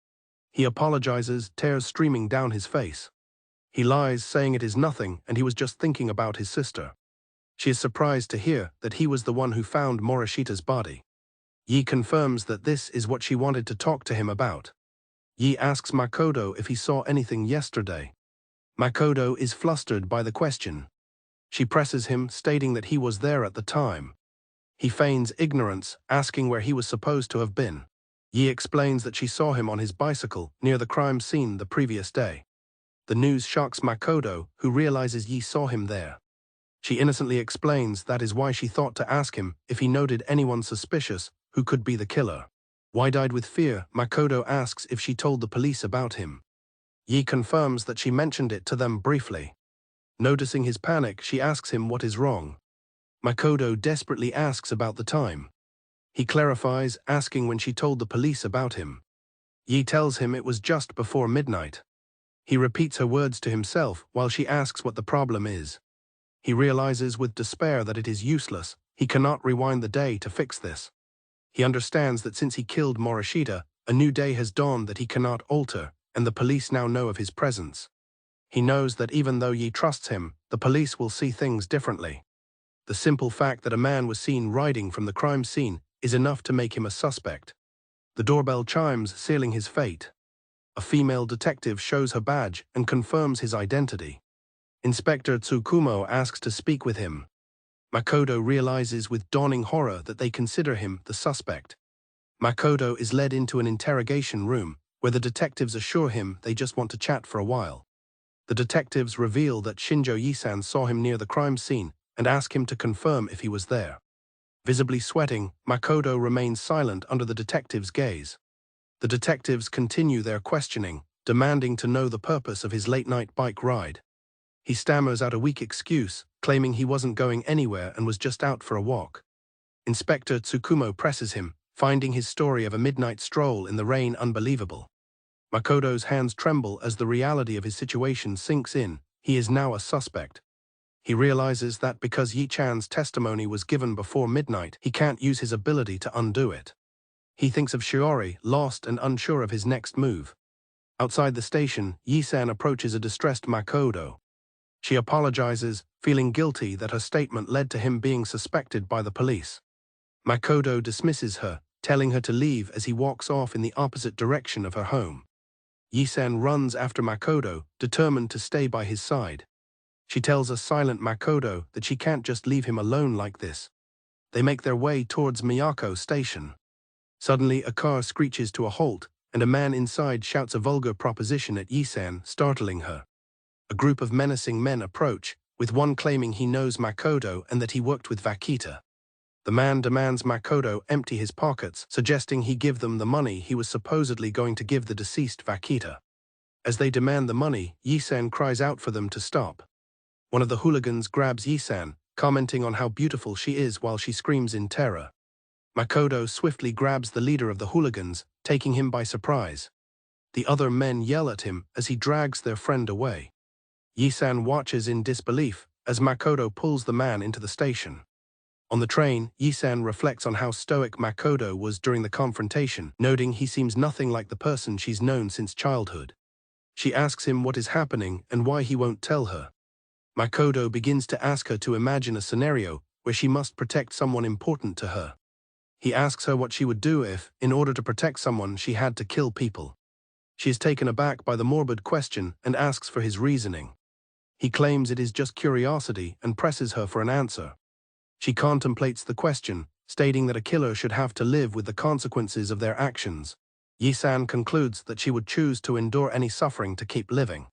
He apologizes, tears streaming down his face. He lies, saying it is nothing and he was just thinking about his sister. She is surprised to hear that he was the one who found Morishita's body. Yi confirms that this is what she wanted to talk to him about. Yi asks Makoto if he saw anything yesterday. Makoto is flustered by the question. She presses him, stating that he was there at the time. He feigns ignorance, asking where he was supposed to have been. Yi explains that she saw him on his bicycle near the crime scene the previous day. The news shocks Makoto, who realizes Yi saw him there. She innocently explains that is why she thought to ask him if he noted anyone suspicious who could be the killer. Wide-eyed with fear, Makoto asks if she told the police about him. Yi confirms that she mentioned it to them briefly. Noticing his panic, she asks him what is wrong. Makoto desperately asks about the time. He clarifies, asking when she told the police about him. Yi tells him it was just before midnight. He repeats her words to himself while she asks what the problem is. He realizes with despair that it is useless, he cannot rewind the day to fix this. He understands that since he killed Morishita, a new day has dawned that he cannot alter, and the police now know of his presence. He knows that even though Yi trusts him, the police will see things differently. The simple fact that a man was seen riding from the crime scene is enough to make him a suspect. The doorbell chimes, sealing his fate. A female detective shows her badge and confirms his identity. Inspector Tsukumo asks to speak with him. Makoto realizes with dawning horror that they consider him the suspect. Makoto is led into an interrogation room, where the detectives assure him they just want to chat for a while. The detectives reveal that Shinjo Yi-san saw him near the crime scene and ask him to confirm if he was there. Visibly sweating, Makoto remains silent under the detectives' gaze. The detectives continue their questioning, demanding to know the purpose of his late-night bike ride. He stammers out a weak excuse, claiming he wasn't going anywhere and was just out for a walk. Inspector Tsukumo presses him, finding his story of a midnight stroll in the rain unbelievable. Makoto's hands tremble as the reality of his situation sinks in. He is now a suspect. He realizes that because Yi-chan's testimony was given before midnight, he can't use his ability to undo it. He thinks of Shiori, lost and unsure of his next move. Outside the station, Yi-san approaches a distressed Makoto. She apologizes, feeling guilty that her statement led to him being suspected by the police. Makoto dismisses her, telling her to leave as he walks off in the opposite direction of her home. Yi-san runs after Makoto, determined to stay by his side. She tells a silent Makoto that she can't just leave him alone like this. They make their way towards Miyako Station. Suddenly, a car screeches to a halt, and a man inside shouts a vulgar proposition at Yi-san, startling her. A group of menacing men approach, with one claiming he knows Makoto and that he worked with Vakita. The man demands Makoto empty his pockets, suggesting he give them the money he was supposedly going to give the deceased Vakita. As they demand the money, Yi-san cries out for them to stop. One of the hooligans grabs Yi-san, commenting on how beautiful she is while she screams in terror. Makoto swiftly grabs the leader of the hooligans, taking him by surprise. The other men yell at him as he drags their friend away. Yi-san watches in disbelief as Makoto pulls the man into the station. On the train, Yi-san reflects on how stoic Makoto was during the confrontation, noting he seems nothing like the person she's known since childhood. She asks him what is happening and why he won't tell her. Makoto begins to ask her to imagine a scenario where she must protect someone important to her. He asks her what she would do if, in order to protect someone, she had to kill people. She is taken aback by the morbid question and asks for his reasoning. He claims it is just curiosity and presses her for an answer. She contemplates the question, stating that a killer should have to live with the consequences of their actions. Yi-san concludes that she would choose to endure any suffering to keep living.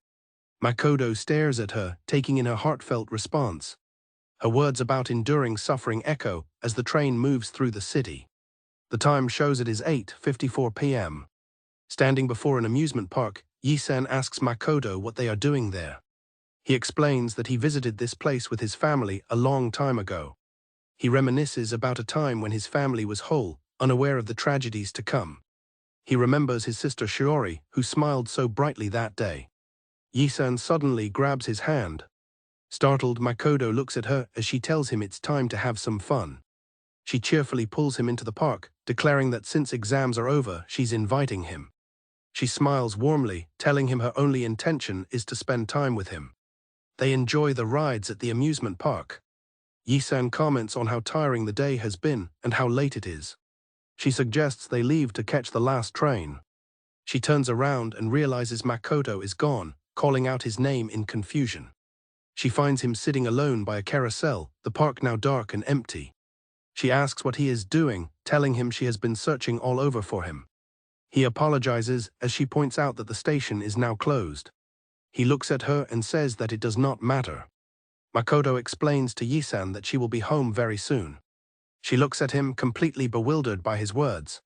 Makoto stares at her, taking in her heartfelt response. Her words about enduring suffering echo as the train moves through the city. The time shows it is 8:54 p.m. Standing before an amusement park, Yi-san asks Makoto what they are doing there. He explains that he visited this place with his family a long time ago. He reminisces about a time when his family was whole, unaware of the tragedies to come. He remembers his sister Shiori, who smiled so brightly that day. Yi-san suddenly grabs his hand. Startled, Makoto looks at her as she tells him it's time to have some fun. She cheerfully pulls him into the park, declaring that since exams are over, she's inviting him. She smiles warmly, telling him her only intention is to spend time with him. They enjoy the rides at the amusement park. Yi-san comments on how tiring the day has been and how late it is. She suggests they leave to catch the last train. She turns around and realizes Makoto is gone, calling out his name in confusion. She finds him sitting alone by a carousel, the park now dark and empty. She asks what he is doing, telling him she has been searching all over for him. He apologizes as she points out that the station is now closed. He looks at her and says that it does not matter. Makoto explains to Yi-san that she will be home very soon. She looks at him, completely bewildered by his words.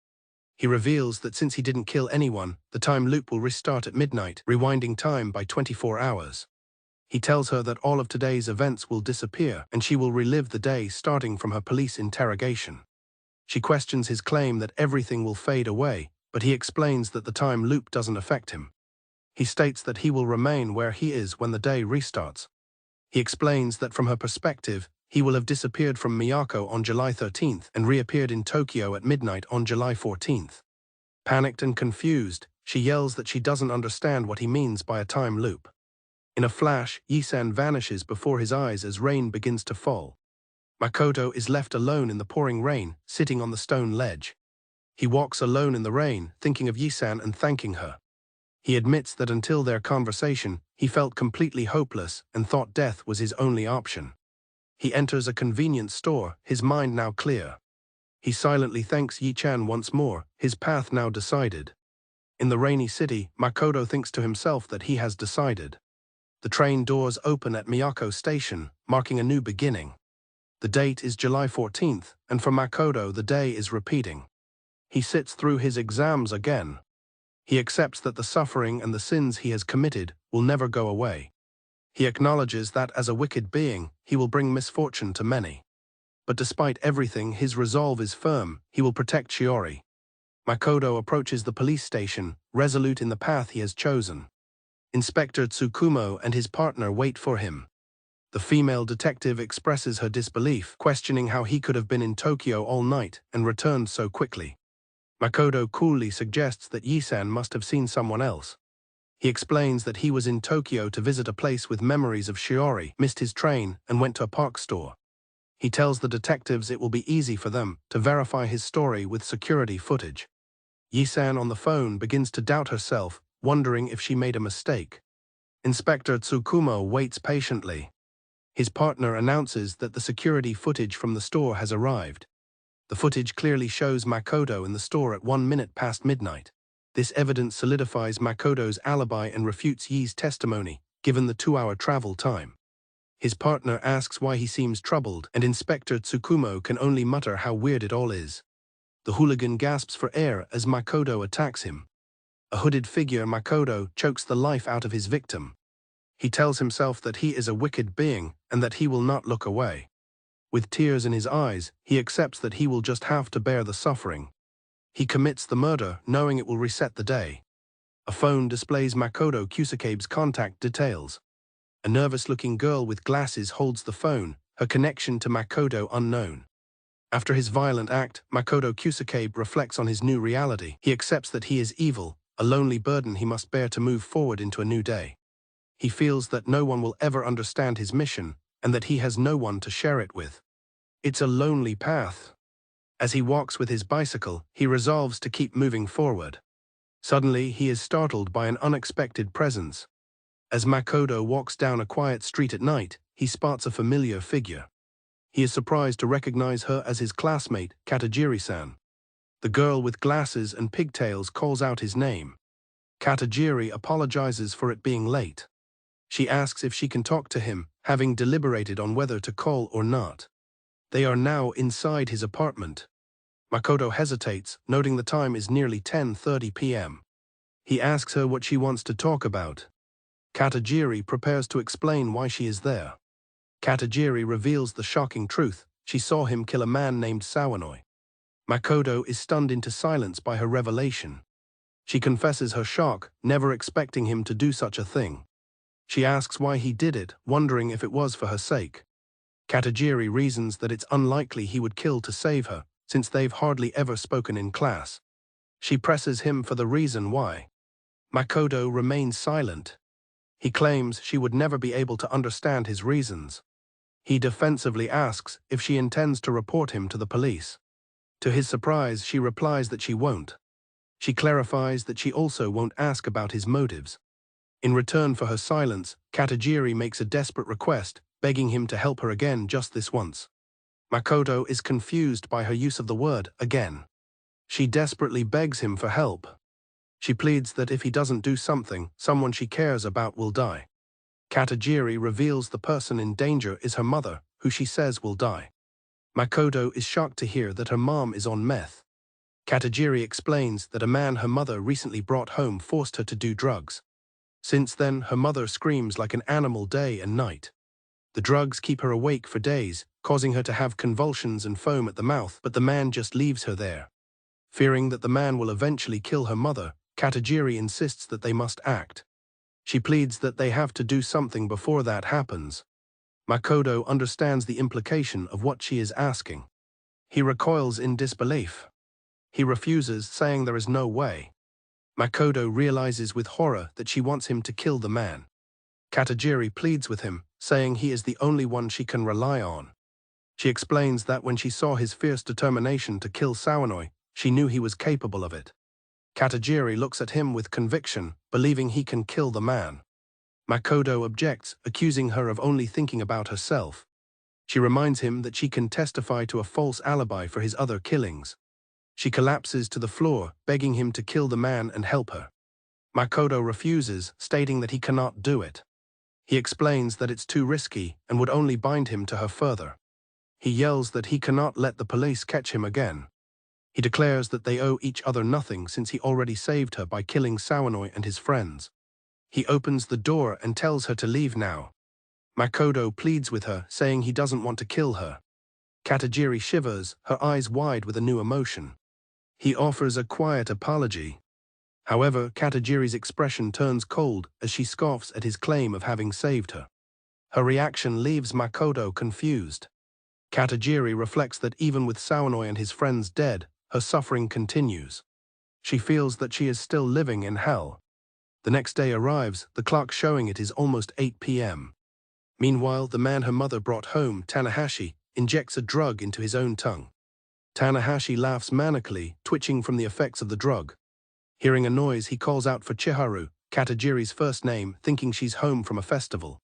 He reveals that since he didn't kill anyone, the time loop will restart at midnight, rewinding time by 24 hours. He tells her that all of today's events will disappear and she will relive the day starting from her police interrogation. She questions his claim that everything will fade away, but he explains that the time loop doesn't affect him. He states that he will remain where he is when the day restarts. He explains that from her perspective, he will have disappeared from Miyako on July 13th and reappeared in Tokyo at midnight on July 14th. Panicked and confused, she yells that she doesn't understand what he means by a time loop. In a flash, Yi-san vanishes before his eyes as rain begins to fall. Makoto is left alone in the pouring rain, sitting on the stone ledge. He walks alone in the rain, thinking of Yi-san and thanking her. He admits that until their conversation, he felt completely hopeless and thought death was his only option. He enters a convenience store, his mind now clear. He silently thanks Yi-chan once more, his path now decided. In the rainy city, Makoto thinks to himself that he has decided. The train doors open at Miyako Station, marking a new beginning. The date is July 14th, and for Makoto the day is repeating. He sits through his exams again. He accepts that the suffering and the sins he has committed will never go away. He acknowledges that as a wicked being, he will bring misfortune to many. But despite everything, his resolve is firm, he will protect Shiori. Makoto approaches the police station, resolute in the path he has chosen. Inspector Tsukumo and his partner wait for him. The female detective expresses her disbelief, questioning how he could have been in Tokyo all night and returned so quickly. Makoto coolly suggests that Yi-san must have seen someone else. He explains that he was in Tokyo to visit a place with memories of Shiori, missed his train, and went to a park store. He tells the detectives it will be easy for them to verify his story with security footage. Yi-san on the phone begins to doubt herself, wondering if she made a mistake. Inspector Tsukumo waits patiently. His partner announces that the security footage from the store has arrived. The footage clearly shows Makoto in the store at 1 minute past midnight. This evidence solidifies Makoto's alibi and refutes Yi's testimony, given the 2-hour travel time. His partner asks why he seems troubled, and Inspector Tsukumo can only mutter how weird it all is. The hooligan gasps for air as Makoto attacks him. A hooded figure, Makoto, chokes the life out of his victim. He tells himself that he is a wicked being and that he will not look away. With tears in his eyes, he accepts that he will just have to bear the suffering. He commits the murder, knowing it will reset the day. A phone displays Makoto Kusakabe's contact details. A nervous-looking girl with glasses holds the phone, her connection to Makoto unknown. After his violent act, Makoto Kusakabe reflects on his new reality. He accepts that he is evil, a lonely burden he must bear to move forward into a new day. He feels that no one will ever understand his mission, and that he has no one to share it with. It's a lonely path. As he walks with his bicycle, he resolves to keep moving forward. Suddenly, he is startled by an unexpected presence. As Makoto walks down a quiet street at night, he spots a familiar figure. He is surprised to recognize her as his classmate, Katajiri-san. The girl with glasses and pigtails calls out his name. Katajiri apologizes for it being late. She asks if she can talk to him, having deliberated on whether to call or not. They are now inside his apartment. Makoto hesitates, noting the time is nearly 10:30 p.m. He asks her what she wants to talk about. Katajiri prepares to explain why she is there. Katajiri reveals the shocking truth: she saw him kill a man named Sawanoi. Makoto is stunned into silence by her revelation. She confesses her shock, never expecting him to do such a thing. She asks why he did it, wondering if it was for her sake. Katajiri reasons that it's unlikely he would kill to save her, since they've hardly ever spoken in class. She presses him for the reason why. Makoto remains silent. He claims she would never be able to understand his reasons. He defensively asks if she intends to report him to the police. To his surprise, she replies that she won't. She clarifies that she also won't ask about his motives. In return for her silence, Katajiri makes a desperate request, begging him to help her again just this once. Makoto is confused by her use of the word again. She desperately begs him for help. She pleads that if he doesn't do something, someone she cares about will die. Katajiri reveals the person in danger is her mother, who she says will die. Makoto is shocked to hear that her mom is on meth. Katajiri explains that a man her mother recently brought home forced her to do drugs. Since then, her mother screams like an animal day and night. The drugs keep her awake for days, causing her to have convulsions and foam at the mouth, but the man just leaves her there. Fearing that the man will eventually kill her mother, Katajiri insists that they must act. She pleads that they have to do something before that happens. Makoto understands the implication of what she is asking. He recoils in disbelief. He refuses, saying there is no way. Makoto realizes with horror that she wants him to kill the man. Katajiri pleads with him, saying he is the only one she can rely on. She explains that when she saw his fierce determination to kill Sawanoi, she knew he was capable of it. Katajiri looks at him with conviction, believing he can kill the man. Makoto objects, accusing her of only thinking about herself. She reminds him that she can testify to a false alibi for his other killings. She collapses to the floor, begging him to kill the man and help her. Makoto refuses, stating that he cannot do it. He explains that it's too risky and would only bind him to her further. He yells that he cannot let the police catch him again. He declares that they owe each other nothing since he already saved her by killing Sawanoi and his friends. He opens the door and tells her to leave now. Makoto pleads with her, saying he doesn't want to kill her. Katajiri shivers, her eyes wide with a new emotion. He offers a quiet apology. However, Katajiri's expression turns cold as she scoffs at his claim of having saved her. Her reaction leaves Makoto confused. Katajiri reflects that even with Sawanoi and his friends dead, her suffering continues. She feels that she is still living in hell. The next day arrives, the clock showing it is almost 8 p.m. Meanwhile, the man her mother brought home, Tanahashi, injects a drug into his own tongue. Tanahashi laughs manically, twitching from the effects of the drug. Hearing a noise, he calls out for Chiharu, Katajiri's first name, thinking she's home from a festival.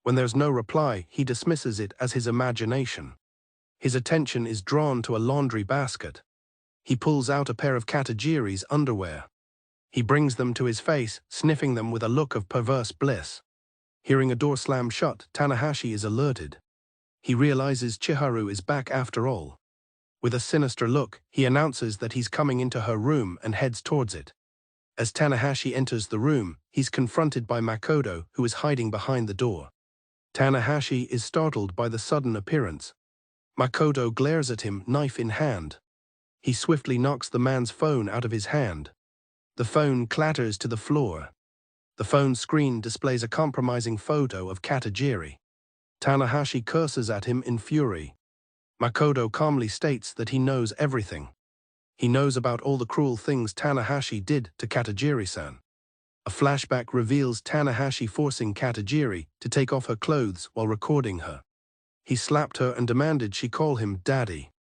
When there's no reply, he dismisses it as his imagination. His attention is drawn to a laundry basket. He pulls out a pair of Katajiri's underwear. He brings them to his face, sniffing them with a look of perverse bliss. Hearing a door slam shut, Tanahashi is alerted. He realizes Chiharu is back after all. With a sinister look, he announces that he's coming into her room and heads towards it. As Tanahashi enters the room, he's confronted by Makoto, who is hiding behind the door. Tanahashi is startled by the sudden appearance. Makoto glares at him, knife in hand. He swiftly knocks the man's phone out of his hand. The phone clatters to the floor. The phone screen displays a compromising photo of Katajiri. Tanahashi curses at him in fury. Makoto calmly states that he knows everything. He knows about all the cruel things Tanahashi did to Katajiri-san. A flashback reveals Tanahashi forcing Katajiri to take off her clothes while recording her. He slapped her and demanded she call him daddy.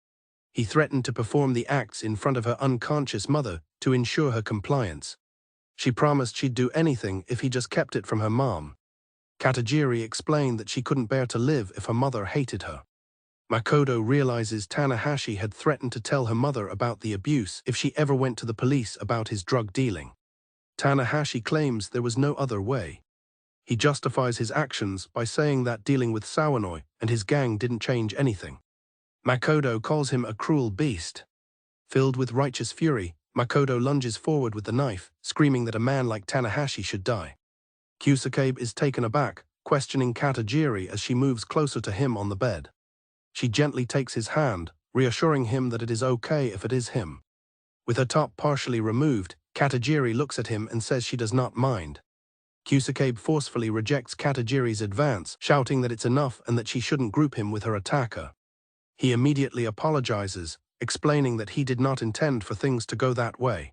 He threatened to perform the acts in front of her unconscious mother to ensure her compliance. She promised she'd do anything if he just kept it from her mom. Katajiri explained that she couldn't bear to live if her mother hated her. Makoto realizes Tanahashi had threatened to tell her mother about the abuse if she ever went to the police about his drug dealing. Tanahashi claims there was no other way. He justifies his actions by saying that dealing with Sawanoi and his gang didn't change anything. Makoto calls him a cruel beast. Filled with righteous fury, Makoto lunges forward with the knife, screaming that a man like Tanahashi should die. Kusakabe is taken aback, questioning Katajiri as she moves closer to him on the bed. She gently takes his hand, reassuring him that it is okay if it is him. With her top partially removed, Katajiri looks at him and says she does not mind. Kusakabe forcefully rejects Katajiri's advance, shouting that it's enough and that she shouldn't group him with her attacker. He immediately apologizes, explaining that he did not intend for things to go that way.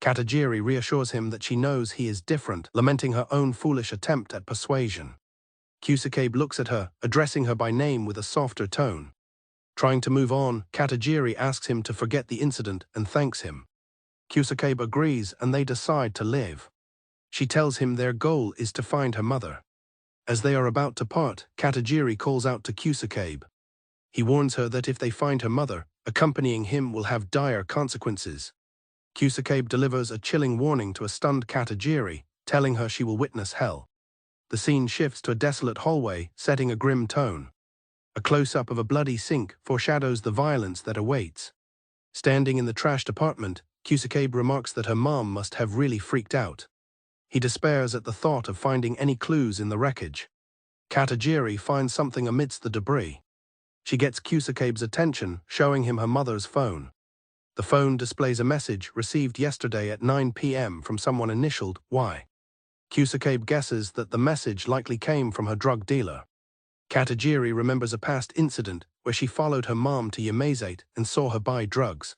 Katajiri reassures him that she knows he is different, lamenting her own foolish attempt at persuasion. Kusakabe looks at her, addressing her by name with a softer tone. Trying to move on, Katajiri asks him to forget the incident and thanks him. Kusakabe agrees and they decide to live. She tells him their goal is to find her mother. As they are about to part, Katajiri calls out to Kusakabe. He warns her that if they find her mother, accompanying him will have dire consequences. Kusakabe delivers a chilling warning to a stunned Katajiri, telling her she will witness hell. The scene shifts to a desolate hallway, setting a grim tone. A close-up of a bloody sink foreshadows the violence that awaits. Standing in the trashed apartment, Kusakabe remarks that her mom must have really freaked out. He despairs at the thought of finding any clues in the wreckage. Katajiri finds something amidst the debris. She gets Kusakabe's attention, showing him her mother's phone. The phone displays a message received yesterday at 9 p.m. from someone initialed Y. Kusakabe guesses that the message likely came from her drug dealer. Katajiri remembers a past incident where she followed her mom to Yamazate and saw her buy drugs.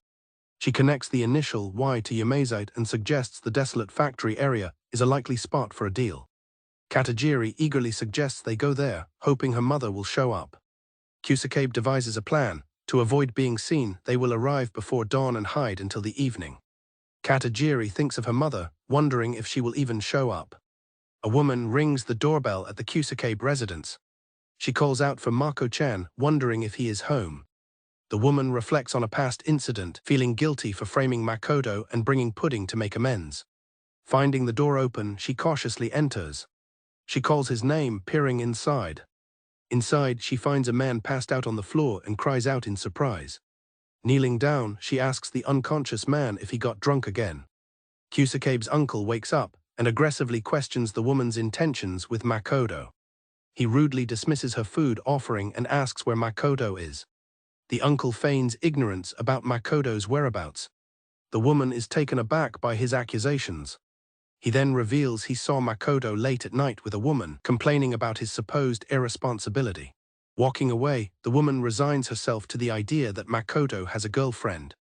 She connects the initial Y to Yamazate and suggests the desolate factory area is a likely spot for a deal. Katajiri eagerly suggests they go there, hoping her mother will show up. Kusakabe devises a plan. To avoid being seen, they will arrive before dawn and hide until the evening. Katajiri thinks of her mother, wondering if she will even show up. A woman rings the doorbell at the Kusakabe residence. She calls out for Mako-chan, wondering if he is home. The woman reflects on a past incident, feeling guilty for framing Makoto and bringing pudding to make amends. Finding the door open, she cautiously enters. She calls his name, peering inside. Inside, she finds a man passed out on the floor and cries out in surprise. Kneeling down, she asks the unconscious man if he got drunk again. Kusakabe's uncle wakes up and aggressively questions the woman's intentions with Makoto. He rudely dismisses her food offering and asks where Makoto is. The uncle feigns ignorance about Makoto's whereabouts. The woman is taken aback by his accusations. He then reveals he saw Makoto late at night with a woman, complaining about his supposed irresponsibility. Walking away, the woman resigns herself to the idea that Makoto has a girlfriend.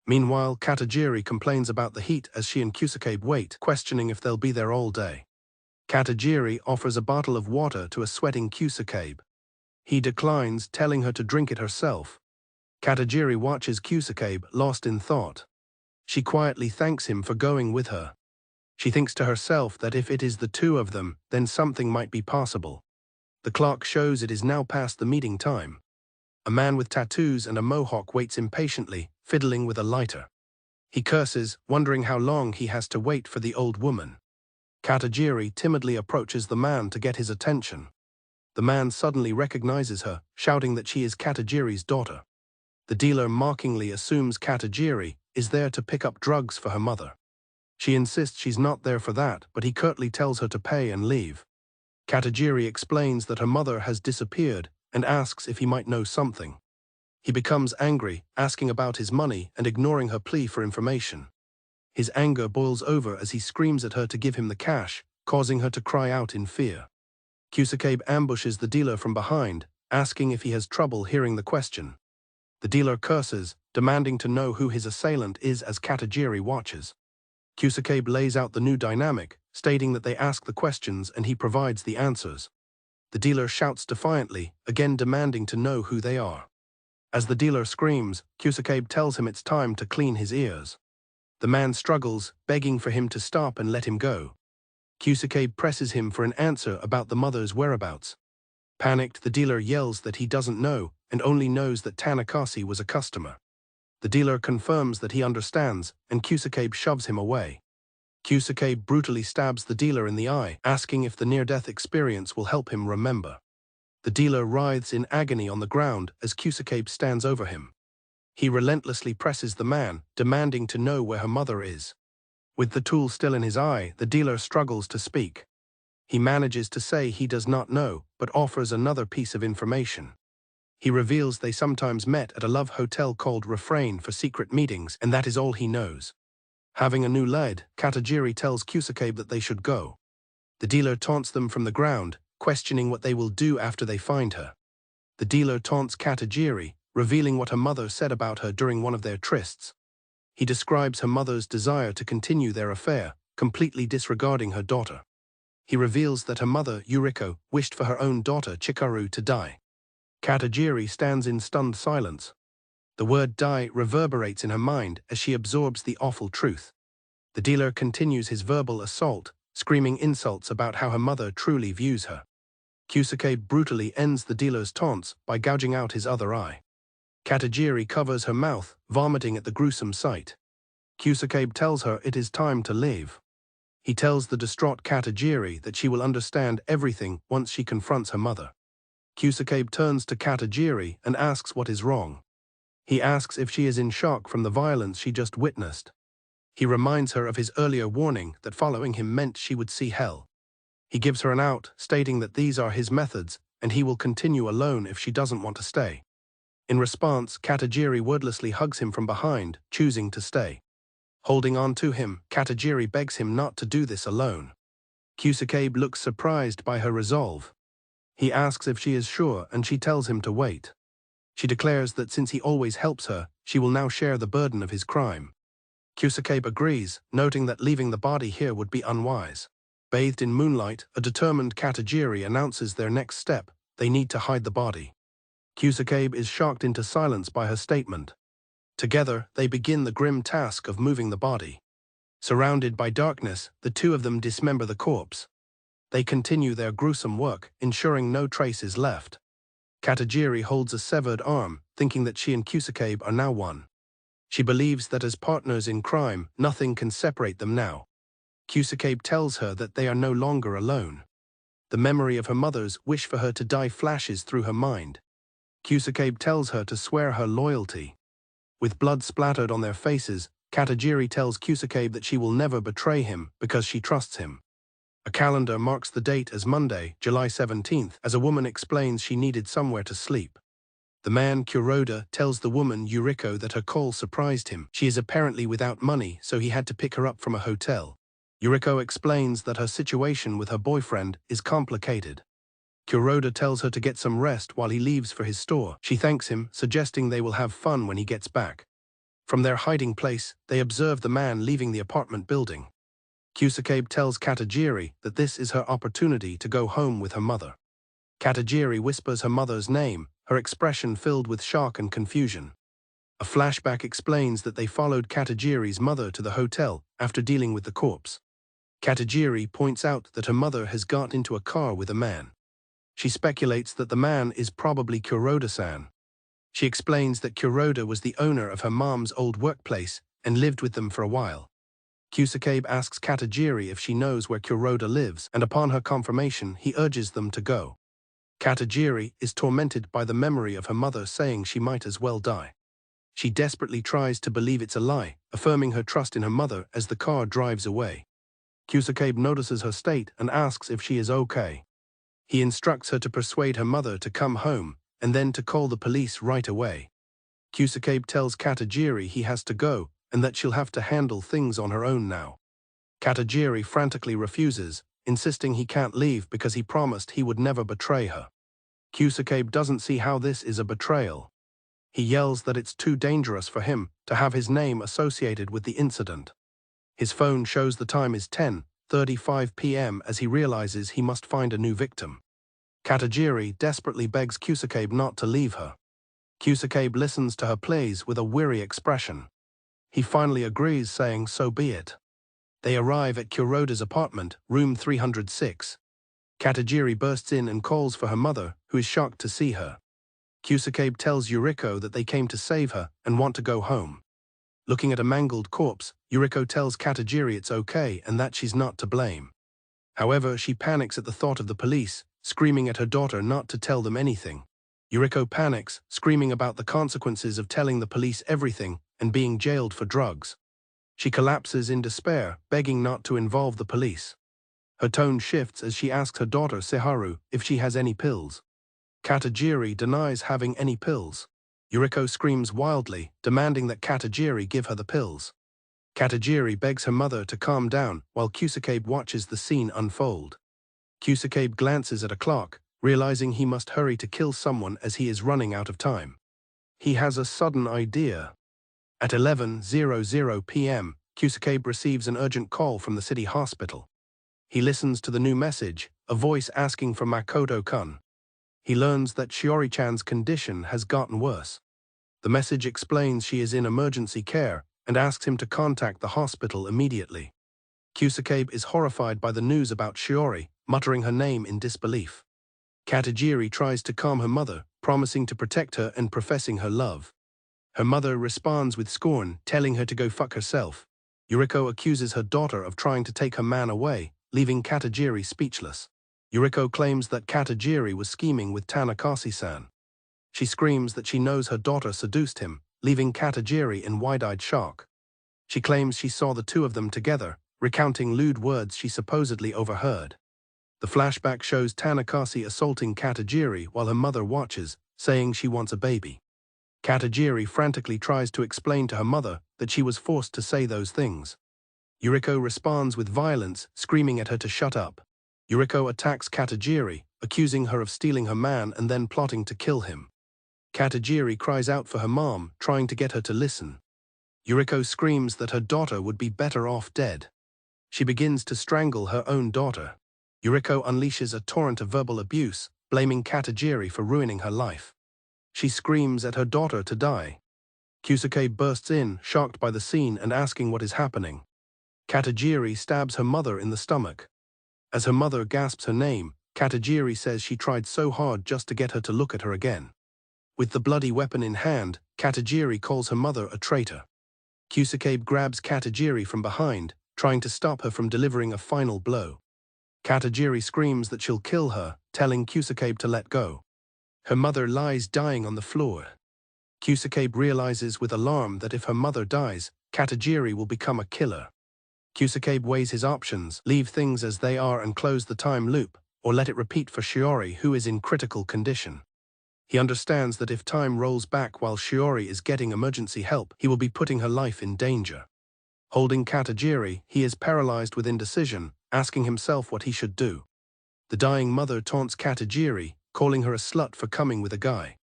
Meanwhile, Katajiri complains about the heat as she and Kusakabe wait, questioning if they'll be there all day. Katajiri offers a bottle of water to a sweating Kusakabe. He declines, telling her to drink it herself. Katajiri watches Kusakabe, lost in thought. She quietly thanks him for going with her. She thinks to herself that if it is the two of them, then something might be possible. The clock shows it is now past the meeting time. A man with tattoos and a mohawk waits impatiently, fiddling with a lighter. He curses, wondering how long he has to wait for the old woman. Katajiri timidly approaches the man to get his attention. The man suddenly recognizes her, shouting that she is Katajiri's daughter. The dealer mockingly assumes Katajiri is there to pick up drugs for her mother. She insists she's not there for that, but he curtly tells her to pay and leave. Katajiri explains that her mother has disappeared and asks if he might know something. He becomes angry, asking about his money and ignoring her plea for information. His anger boils over as he screams at her to give him the cash, causing her to cry out in fear. Kusakabe ambushes the dealer from behind, asking if he has trouble hearing the question. The dealer curses, demanding to know who his assailant is as Katajiri watches. Kusakabe lays out the new dynamic, stating that they ask the questions and he provides the answers. The dealer shouts defiantly, again demanding to know who they are. As the dealer screams, Kusakabe tells him it's time to clean his ears. The man struggles, begging for him to stop and let him go. Kusakabe presses him for an answer about the mother's whereabouts. Panicked, the dealer yells that he doesn't know and only knows that Tanahashi was a customer. The dealer confirms that he understands, and Kusakabe shoves him away. Kusakabe brutally stabs the dealer in the eye, asking if the near-death experience will help him remember. The dealer writhes in agony on the ground as Kusakabe stands over him. He relentlessly presses the man, demanding to know where her mother is. With the tool still in his eye, the dealer struggles to speak. He manages to say he does not know, but offers another piece of information. He reveals they sometimes met at a love hotel called Refrain for secret meetings, and that is all he knows. Having a new lead, Katajiri tells Kusakabe that they should go. The dealer taunts them from the ground, questioning what they will do after they find her. The dealer taunts Katajiri, revealing what her mother said about her during one of their trysts. He describes her mother's desire to continue their affair, completely disregarding her daughter. He reveals that her mother, Yuriko, wished for her own daughter, Chikaru, to die. Katajiri stands in stunned silence. The word die reverberates in her mind as she absorbs the awful truth. The dealer continues his verbal assault, screaming insults about how her mother truly views her. Kusakabe brutally ends the dealer's taunts by gouging out his other eye. Katajiri covers her mouth, vomiting at the gruesome sight. Kusakabe tells her it is time to leave. He tells the distraught Katajiri that she will understand everything once she confronts her mother. Kusakabe turns to Katajiri and asks what is wrong. He asks if she is in shock from the violence she just witnessed. He reminds her of his earlier warning that following him meant she would see hell. He gives her an out, stating that these are his methods and he will continue alone if she doesn't want to stay. In response, Katajiri wordlessly hugs him from behind, choosing to stay. Holding on to him, Katajiri begs him not to do this alone. Kusakabe looks surprised by her resolve. He asks if she is sure and she tells him to wait. She declares that since he always helps her, she will now share the burden of his crime. Kusakabe agrees, noting that leaving the body here would be unwise. Bathed in moonlight, a determined Katajiri announces their next step: they need to hide the body. Kusakabe is shocked into silence by her statement. Together, they begin the grim task of moving the body. Surrounded by darkness, the two of them dismember the corpse. They continue their gruesome work, ensuring no trace is left. Katajiri holds a severed arm, thinking that she and Kusakabe are now one. She believes that as partners in crime, nothing can separate them now. Kusakabe tells her that they are no longer alone. The memory of her mother's wish for her to die flashes through her mind. Kusakabe tells her to swear her loyalty. With blood splattered on their faces, Katajiri tells Kusakabe that she will never betray him because she trusts him. A calendar marks the date as Monday, July 17th, as a woman explains she needed somewhere to sleep. The man, Kuroda, tells the woman, Yuriko, that her call surprised him. She is apparently without money, so he had to pick her up from a hotel. Yuriko explains that her situation with her boyfriend is complicated. Kuroda tells her to get some rest while he leaves for his store. She thanks him, suggesting they will have fun when he gets back. From their hiding place, they observe the man leaving the apartment building. Kusakabe tells Katajiri that this is her opportunity to go home with her mother. Katajiri whispers her mother's name, her expression filled with shock and confusion. A flashback explains that they followed Katajiri's mother to the hotel after dealing with the corpse. Katajiri points out that her mother has got into a car with a man. She speculates that the man is probably Kuroda-san. She explains that Kuroda was the owner of her mom's old workplace and lived with them for a while. Kusakabe asks Katajiri if she knows where Kuroda lives, and upon her confirmation, he urges them to go. Katajiri is tormented by the memory of her mother saying she might as well die. She desperately tries to believe it's a lie, affirming her trust in her mother as the car drives away. Kusakabe notices her state and asks if she is okay. He instructs her to persuade her mother to come home, and then to call the police right away. Kusakabe tells Katajiri he has to go, and that she'll have to handle things on her own now. Katajiri frantically refuses, insisting he can't leave because he promised he would never betray her. Kusakabe doesn't see how this is a betrayal. He yells that it's too dangerous for him to have his name associated with the incident. His phone shows the time is 10:35 p.m. as he realizes he must find a new victim. Katajiri desperately begs Kusakabe not to leave her. Kusakabe listens to her pleas with a weary expression. He finally agrees, saying so be it. They arrive at Kuroda's apartment, room 306. Katajiri bursts in and calls for her mother, who is shocked to see her. Kusakabe tells Yuriko that they came to save her and want to go home. Looking at a mangled corpse, Yuriko tells Katajiri it's okay and that she's not to blame. However, she panics at the thought of the police, screaming at her daughter not to tell them anything. Yuriko panics, screaming about the consequences of telling the police everything and being jailed for drugs. She collapses in despair, begging not to involve the police. Her tone shifts as she asks her daughter Seharu if she has any pills. Katajiri denies having any pills. Yuriko screams wildly, demanding that Katajiri give her the pills. Katajiri begs her mother to calm down while Kusakabe watches the scene unfold. Kusakabe glances at a clock, realizing he must hurry to kill someone as he is running out of time. He has a sudden idea. At 11:00 p.m., Kusakabe receives an urgent call from the city hospital. He listens to the new message, a voice asking for Makoto-kun. He learns that Shiori-chan's condition has gotten worse. The message explains she is in emergency care and asks him to contact the hospital immediately. Kusakabe is horrified by the news about Shiori, muttering her name in disbelief. Katajiri tries to calm her mother, promising to protect her and professing her love. Her mother responds with scorn, telling her to go fuck herself. Yuriko accuses her daughter of trying to take her man away, leaving Katajiri speechless. Yuriko claims that Katajiri was scheming with Tanakashi-san. She screams that she knows her daughter seduced him, leaving Katajiri in wide-eyed shock. She claims she saw the two of them together, recounting lewd words she supposedly overheard. The flashback shows Tanakashi assaulting Katajiri while her mother watches, saying she wants a baby. Katajiri frantically tries to explain to her mother that she was forced to say those things. Yuriko responds with violence, screaming at her to shut up. Yuriko attacks Katajiri, accusing her of stealing her man and then plotting to kill him. Katajiri cries out for her mom, trying to get her to listen. Yuriko screams that her daughter would be better off dead. She begins to strangle her own daughter. Yuriko unleashes a torrent of verbal abuse, blaming Katajiri for ruining her life. She screams at her daughter to die. Kusakabe bursts in, shocked by the scene and asking what is happening. Katajiri stabs her mother in the stomach. As her mother gasps her name, Katajiri says she tried so hard just to get her to look at her again. With the bloody weapon in hand, Katajiri calls her mother a traitor. Kusakabe grabs Katajiri from behind, trying to stop her from delivering a final blow. Katajiri screams that she'll kill her, telling Kusakabe to let go. Her mother lies dying on the floor. Kusakabe realizes with alarm that if her mother dies, Katajiri will become a killer. Kusakabe weighs his options, leave things as they are and close the time loop, or let it repeat for Shiori, who is in critical condition. He understands that if time rolls back while Shiori is getting emergency help, he will be putting her life in danger. Holding Katajiri, he is paralyzed with indecision, asking himself what he should do. The dying mother taunts Katajiri, calling her a slut for coming with a guy.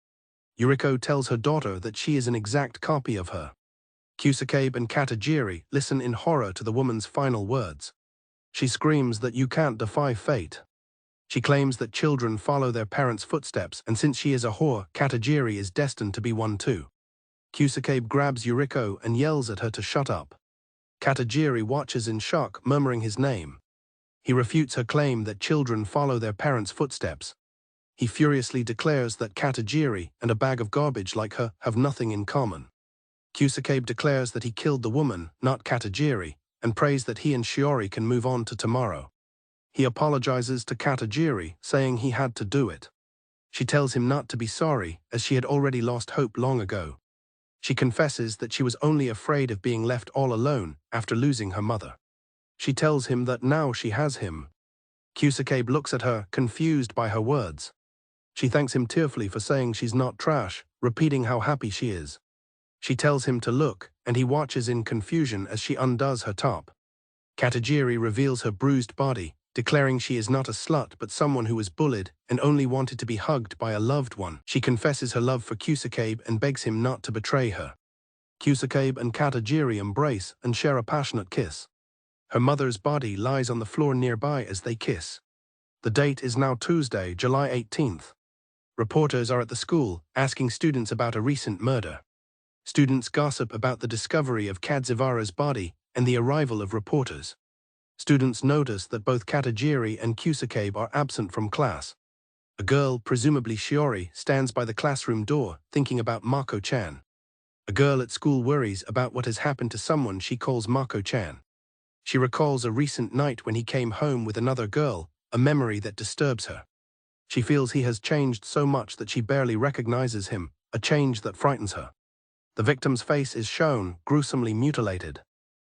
Yuriko tells her daughter that she is an exact copy of her. Kusakabe and Katajiri listen in horror to the woman's final words. She screams that you can't defy fate. She claims that children follow their parents' footsteps, and since she is a whore, Katajiri is destined to be one too. Kusakabe grabs Yuriko and yells at her to shut up. Katajiri watches in shock, murmuring his name. He refutes her claim that children follow their parents' footsteps. He furiously declares that Katajiri and a bag of garbage like her have nothing in common. Kusakabe declares that he killed the woman, not Katajiri, and prays that he and Shiori can move on to tomorrow. He apologizes to Katajiri, saying he had to do it. She tells him not to be sorry, as she had already lost hope long ago. She confesses that she was only afraid of being left all alone after losing her mother. She tells him that now she has him. Kusakabe looks at her, confused by her words. She thanks him tearfully for saying she's not trash, repeating how happy she is. She tells him to look, and he watches in confusion as she undoes her top. Katajiri reveals her bruised body, declaring she is not a slut but someone who was bullied and only wanted to be hugged by a loved one. She confesses her love for Kusakabe and begs him not to betray her. Kusakabe and Katajiri embrace and share a passionate kiss. Her mother's body lies on the floor nearby as they kiss. The date is now Tuesday, July 18th. Reporters are at the school, asking students about a recent murder. Students gossip about the discovery of Kadzara's body and the arrival of reporters. Students notice that both Katajiri and Kusakabe are absent from class. A girl, presumably Shiori, stands by the classroom door, thinking about Mako-chan. A girl at school worries about what has happened to someone she calls Mako-chan. She recalls a recent night when he came home with another girl, a memory that disturbs her. She feels he has changed so much that she barely recognizes him, a change that frightens her. The victim's face is shown, gruesomely mutilated.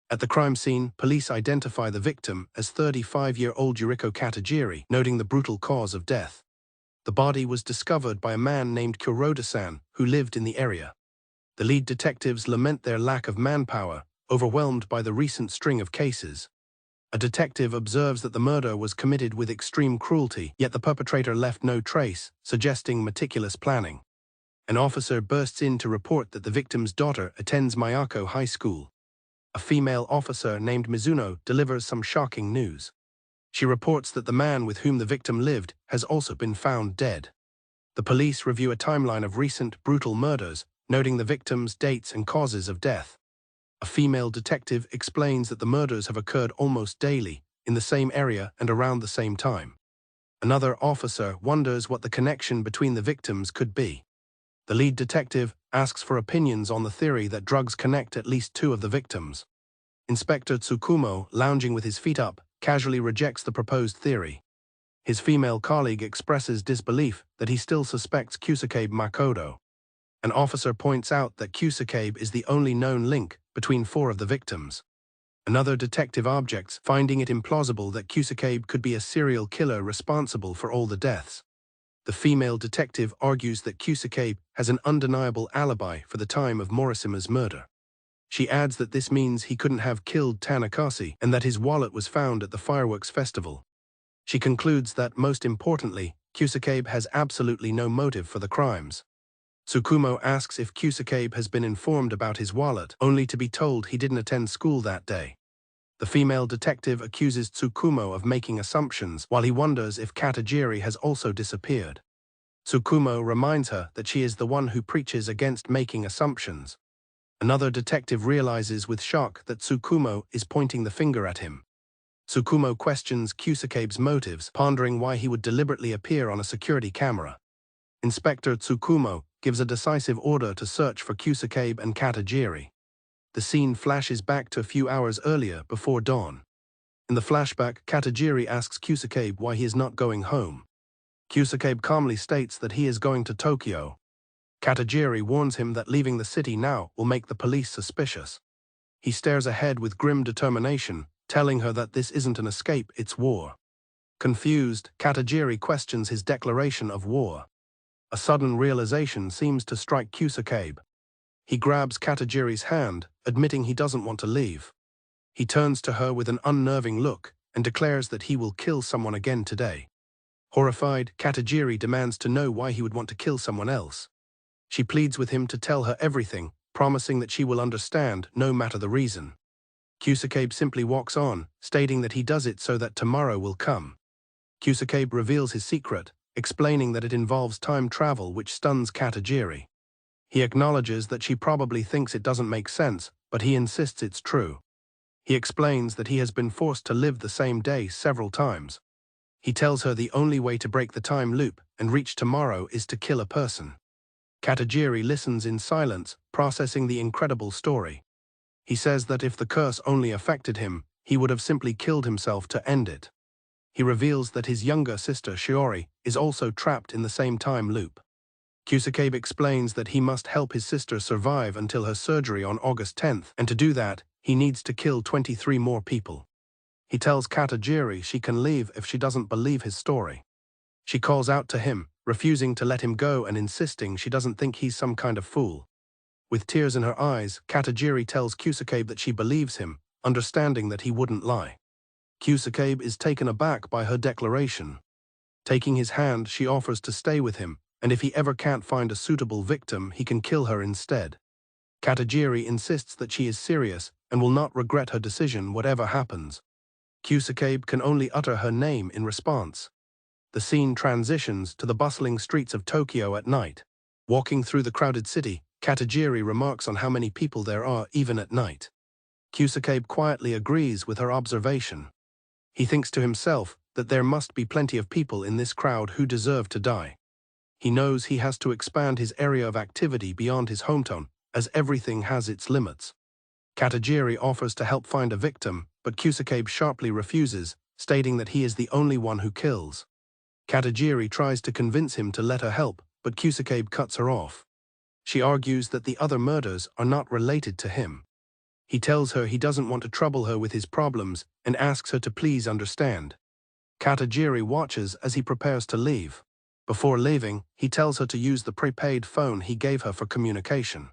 At the crime scene, police identify the victim as 35-year-old Yuriko Katajiri, noting the brutal cause of death. The body was discovered by a man named Kuroda-san, who lived in the area. The lead detectives lament their lack of manpower, overwhelmed by the recent string of cases. A detective observes that the murder was committed with extreme cruelty, yet the perpetrator left no trace, suggesting meticulous planning. An officer bursts in to report that the victim's daughter attends Miyako High School. A female officer named Mizuno delivers some shocking news. She reports that the man with whom the victim lived has also been found dead. The police review a timeline of recent, brutal murders, noting the victims' dates and causes of death. A female detective explains that the murders have occurred almost daily, in the same area and around the same time. Another officer wonders what the connection between the victims could be. The lead detective asks for opinions on the theory that drugs connect at least two of the victims. Inspector Tsukumo, lounging with his feet up, casually rejects the proposed theory. His female colleague expresses disbelief that he still suspects Kusakabe Makoto. An officer points out that Kusakabe is the only known link between four of the victims. Another detective objects, finding it implausible that Kusakabe could be a serial killer responsible for all the deaths. The female detective argues that Kusakabe has an undeniable alibi for the time of Morisima's murder. She adds that this means he couldn't have killed Tanakashi and that his wallet was found at the fireworks festival. She concludes that, most importantly, Kusakabe has absolutely no motive for the crimes. Tsukumo asks if Kusakabe has been informed about his wallet, only to be told he didn't attend school that day. The female detective accuses Tsukumo of making assumptions, while he wonders if Katajiri has also disappeared. Tsukumo reminds her that she is the one who preaches against making assumptions. Another detective realizes with shock that Tsukumo is pointing the finger at him. Tsukumo questions Kusakabe's motives, pondering why he would deliberately appear on a security camera. Inspector Tsukumo gives a decisive order to search for Kusakabe and Katajiri. The scene flashes back to a few hours earlier, before dawn. In the flashback, Katajiri asks Kusakabe why he is not going home. Kusakabe calmly states that he is going to Tokyo. Katajiri warns him that leaving the city now will make the police suspicious. He stares ahead with grim determination, telling her that this isn't an escape, it's war. Confused, Katajiri questions his declaration of war. A sudden realization seems to strike Kusakabe. He grabs Katajiri's hand, admitting he doesn't want to leave. He turns to her with an unnerving look and declares that he will kill someone again today. Horrified, Katajiri demands to know why he would want to kill someone else. She pleads with him to tell her everything, promising that she will understand no matter the reason. Kusakabe simply walks on, stating that he does it so that tomorrow will come. Kusakabe reveals his secret, explaining that it involves time travel, which stuns Katajiri. He acknowledges that she probably thinks it doesn't make sense, but he insists it's true. He explains that he has been forced to live the same day several times. He tells her the only way to break the time loop and reach tomorrow is to kill a person. Katajiri listens in silence, processing the incredible story. He says that if the curse only affected him, he would have simply killed himself to end it. He reveals that his younger sister Shiori is also trapped in the same time loop. Kusakabe explains that he must help his sister survive until her surgery on August 10th, and to do that, he needs to kill 23 more people. He tells Katajiri she can leave if she doesn't believe his story. She calls out to him, refusing to let him go and insisting she doesn't think he's some kind of fool. With tears in her eyes, Katajiri tells Kusakabe that she believes him, understanding that he wouldn't lie. Kusakabe is taken aback by her declaration. Taking his hand, she offers to stay with him, and if he ever can't find a suitable victim, he can kill her instead. Katajiri insists that she is serious and will not regret her decision whatever happens. Kusakabe can only utter her name in response. The scene transitions to the bustling streets of Tokyo at night. Walking through the crowded city, Katajiri remarks on how many people there are even at night. Kusakabe quietly agrees with her observation. He thinks to himself that there must be plenty of people in this crowd who deserve to die. He knows he has to expand his area of activity beyond his hometown, as everything has its limits. Katajiri offers to help find a victim, but Kusakabe sharply refuses, stating that he is the only one who kills. Katajiri tries to convince him to let her help, but Kusakabe cuts her off. She argues that the other murders are not related to him. He tells her he doesn't want to trouble her with his problems and asks her to please understand. Katajiri watches as he prepares to leave. Before leaving, he tells her to use the prepaid phone he gave her for communication.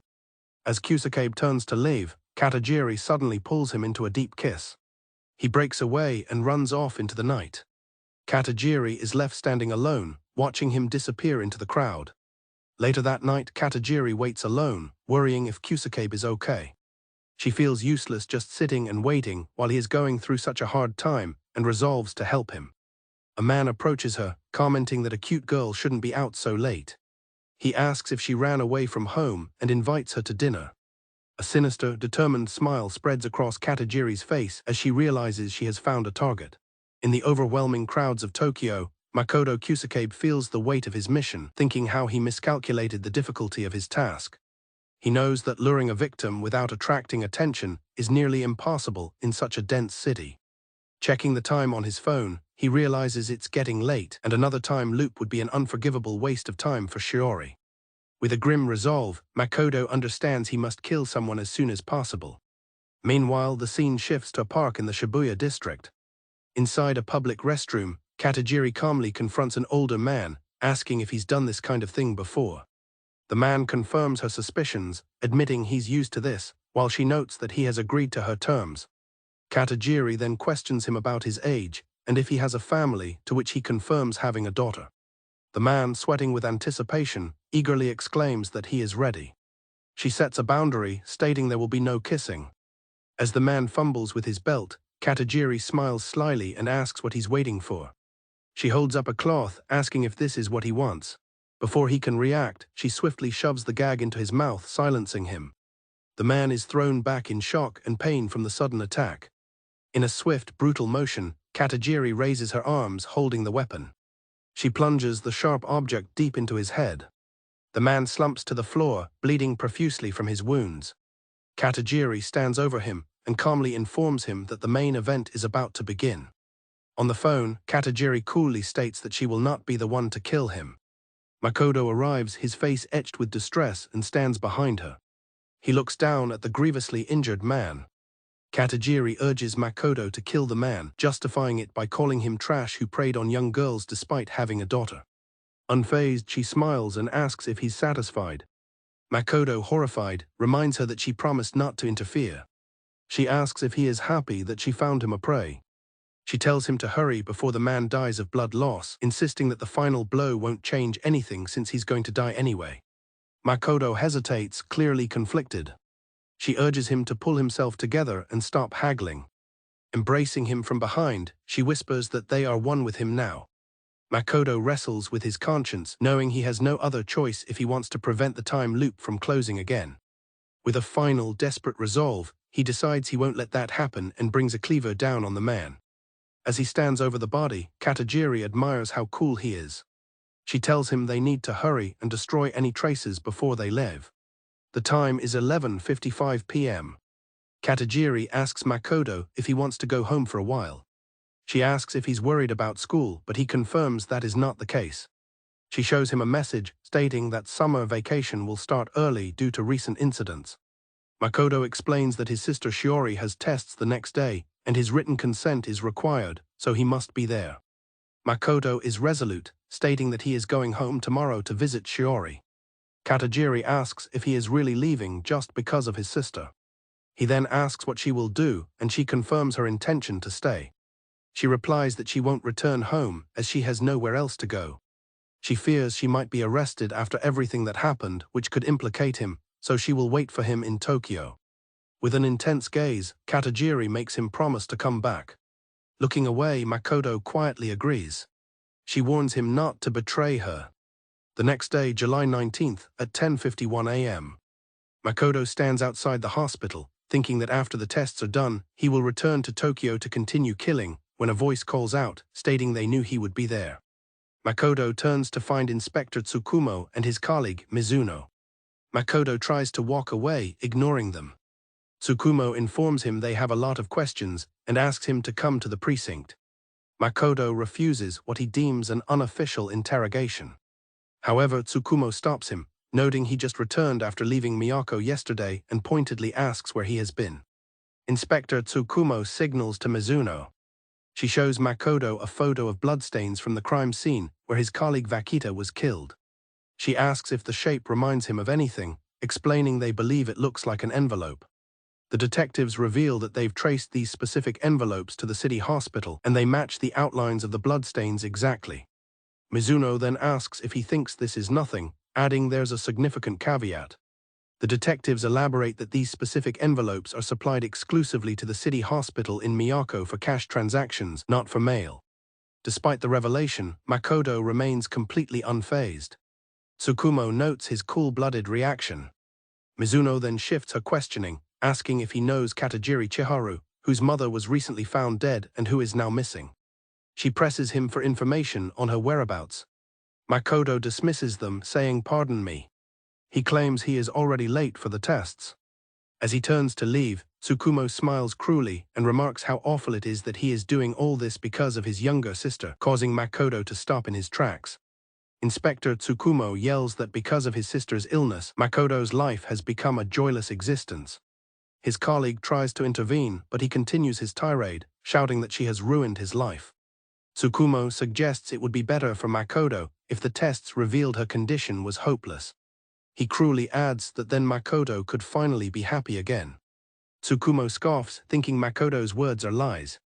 As Kusakabe turns to leave, Katajiri suddenly pulls him into a deep kiss. He breaks away and runs off into the night. Katajiri is left standing alone, watching him disappear into the crowd. Later that night, Katajiri waits alone, worrying if Kusakabe is okay. She feels useless just sitting and waiting while he is going through such a hard time and resolves to help him. A man approaches her, commenting that a cute girl shouldn't be out so late. He asks if she ran away from home and invites her to dinner. A sinister, determined smile spreads across Katajiri's face as she realizes she has found a target. In the overwhelming crowds of Tokyo, Makoto Kusakabe feels the weight of his mission, thinking how he miscalculated the difficulty of his task. He knows that luring a victim without attracting attention is nearly impossible in such a dense city. Checking the time on his phone, he realizes it's getting late and another time loop would be an unforgivable waste of time for Shiori. With a grim resolve, Makoto understands he must kill someone as soon as possible. Meanwhile, the scene shifts to a park in the Shibuya district. Inside a public restroom, Katajiri calmly confronts an older man, asking if he's done this kind of thing before. The man confirms her suspicions, admitting he's used to this, while she notes that he has agreed to her terms. Katajiri then questions him about his age and if he has a family, to which he confirms having a daughter. The man, sweating with anticipation, eagerly exclaims that he is ready. She sets a boundary, stating there will be no kissing. As the man fumbles with his belt, Katajiri smiles slyly and asks what he's waiting for. She holds up a cloth, asking if this is what he wants. Before he can react, she swiftly shoves the gag into his mouth, silencing him. The man is thrown back in shock and pain from the sudden attack. In a swift, brutal motion, Katajiri raises her arms, holding the weapon. She plunges the sharp object deep into his head. The man slumps to the floor, bleeding profusely from his wounds. Katajiri stands over him and calmly informs him that the main event is about to begin. On the phone, Katajiri coolly states that she will not be the one to kill him. Makoto arrives, his face etched with distress, and stands behind her. He looks down at the grievously injured man. Katajiri urges Makoto to kill the man, justifying it by calling him trash who preyed on young girls despite having a daughter. Unfazed, she smiles and asks if he's satisfied. Makoto, horrified, reminds her that she promised not to interfere. She asks if he is happy that she found him a prey. She tells him to hurry before the man dies of blood loss, insisting that the final blow won't change anything since he's going to die anyway. Makoto hesitates, clearly conflicted. She urges him to pull himself together and stop haggling. Embracing him from behind, she whispers that they are one with him now. Makoto wrestles with his conscience, knowing he has no other choice if he wants to prevent the time loop from closing again. With a final, desperate resolve, he decides he won't let that happen and brings a cleaver down on the man. As he stands over the body, Katajiri admires how cool he is. She tells him they need to hurry and destroy any traces before they leave. The time is 11:55 p.m. Katajiri asks Makoto if he wants to go home for a while. She asks if he's worried about school, but he confirms that is not the case. She shows him a message stating that summer vacation will start early due to recent incidents. Makoto explains that his sister Shiori has tests the next day, and his written consent is required, so he must be there. Makoto is resolute, stating that he is going home tomorrow to visit Shiori. Katajiri asks if he is really leaving just because of his sister. He then asks what she will do, and she confirms her intention to stay. She replies that she won't return home as she has nowhere else to go. She fears she might be arrested after everything that happened, which could implicate him, so she will wait for him in Tokyo. With an intense gaze, Katajiri makes him promise to come back. Looking away, Makoto quietly agrees. She warns him not to betray her. The next day, July 19th, at 10:51 a.m. Makoto stands outside the hospital, thinking that after the tests are done, he will return to Tokyo to continue killing, when a voice calls out, stating they knew he would be there. Makoto turns to find Inspector Tsukumo and his colleague, Mizuno. Makoto tries to walk away, ignoring them. Tsukumo informs him they have a lot of questions and asks him to come to the precinct. Makoto refuses what he deems an unofficial interrogation. However, Tsukumo stops him, noting he just returned after leaving Miyako yesterday and pointedly asks where he has been. Inspector Tsukumo signals to Mizuno. She shows Makoto a photo of bloodstains from the crime scene where his colleague Vakita was killed. She asks if the shape reminds him of anything, explaining they believe it looks like an envelope. The detectives reveal that they've traced these specific envelopes to the city hospital and they match the outlines of the bloodstains exactly. Mizuno then asks if he thinks this is nothing, adding there's a significant caveat. The detectives elaborate that these specific envelopes are supplied exclusively to the city hospital in Miyako for cash transactions, not for mail. Despite the revelation, Makoto remains completely unfazed. Tsukumo notes his cool-blooded reaction. Mizuno then shifts her questioning, asking if he knows Katajiri Chiharu, whose mother was recently found dead and who is now missing. She presses him for information on her whereabouts. Makoto dismisses them, saying, "Pardon me." He claims he is already late for the tests. As he turns to leave, Tsukumo smiles cruelly and remarks how awful it is that he is doing all this because of his younger sister, causing Makoto to stop in his tracks. Inspector Tsukumo yells that because of his sister's illness, Makoto's life has become a joyless existence. His colleague tries to intervene, but he continues his tirade, shouting that she has ruined his life. Tsukumo suggests it would be better for Makoto if the tests revealed her condition was hopeless. He cruelly adds that then Makoto could finally be happy again. Tsukumo scoffs, thinking Makoto's words are lies.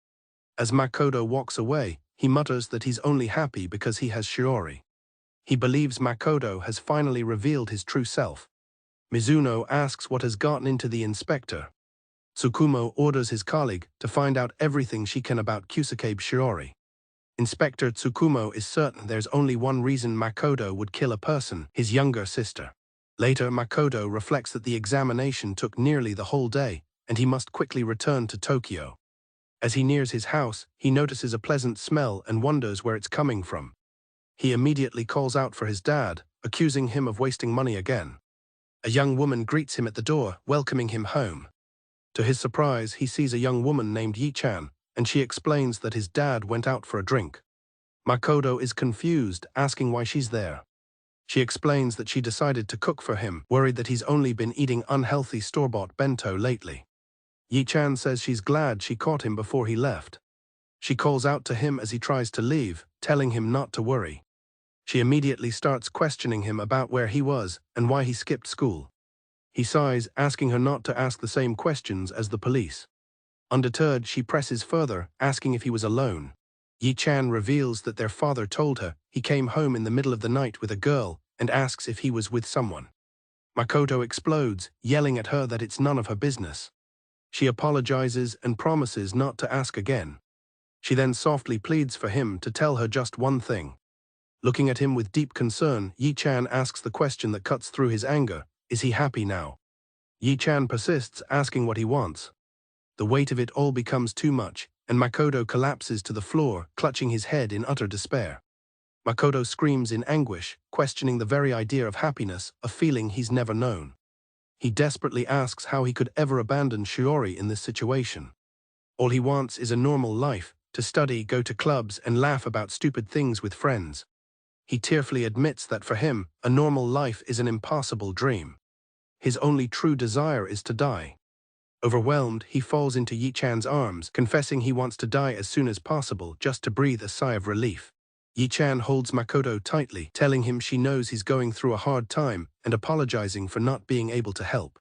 As Makoto walks away, he mutters that he's only happy because he has Shiori. He believes Makoto has finally revealed his true self. Mizuno asks what has gotten into the inspector. Tsukumo orders his colleague to find out everything she can about Kusakabe Shiori. Inspector Tsukumo is certain there's only one reason Makoto would kill a person, his younger sister. Later, Makoto reflects that the examination took nearly the whole day, and he must quickly return to Tokyo. As he nears his house, he notices a pleasant smell and wonders where it's coming from. He immediately calls out for his dad, accusing him of wasting money again. A young woman greets him at the door, welcoming him home. To his surprise, he sees a young woman named Yi-chan, and she explains that his dad went out for a drink. Makoto is confused, asking why she's there. She explains that she decided to cook for him, worried that he's only been eating unhealthy store-bought bento lately. Yi-chan says she's glad she caught him before he left. She calls out to him as he tries to leave, telling him not to worry. She immediately starts questioning him about where he was and why he skipped school. He sighs, asking her not to ask the same questions as the police. Undeterred, she presses further, asking if he was alone. Yi-chan reveals that their father told her he came home in the middle of the night with a girl and asks if he was with someone. Makoto explodes, yelling at her that it's none of her business. She apologizes and promises not to ask again. She then softly pleads for him to tell her just one thing. Looking at him with deep concern, Yi-chan asks the question that cuts through his anger: is he happy now? Yi-chan persists, asking what he wants. The weight of it all becomes too much, and Makoto collapses to the floor, clutching his head in utter despair. Makoto screams in anguish, questioning the very idea of happiness, a feeling he's never known. He desperately asks how he could ever abandon Shiori in this situation. All he wants is a normal life, to study, go to clubs, and laugh about stupid things with friends. He tearfully admits that for him, a normal life is an impossible dream. His only true desire is to die. Overwhelmed, he falls into Yi-chan's arms, confessing he wants to die as soon as possible just to breathe a sigh of relief. Yi-chan holds Makoto tightly, telling him she knows he's going through a hard time and apologizing for not being able to help.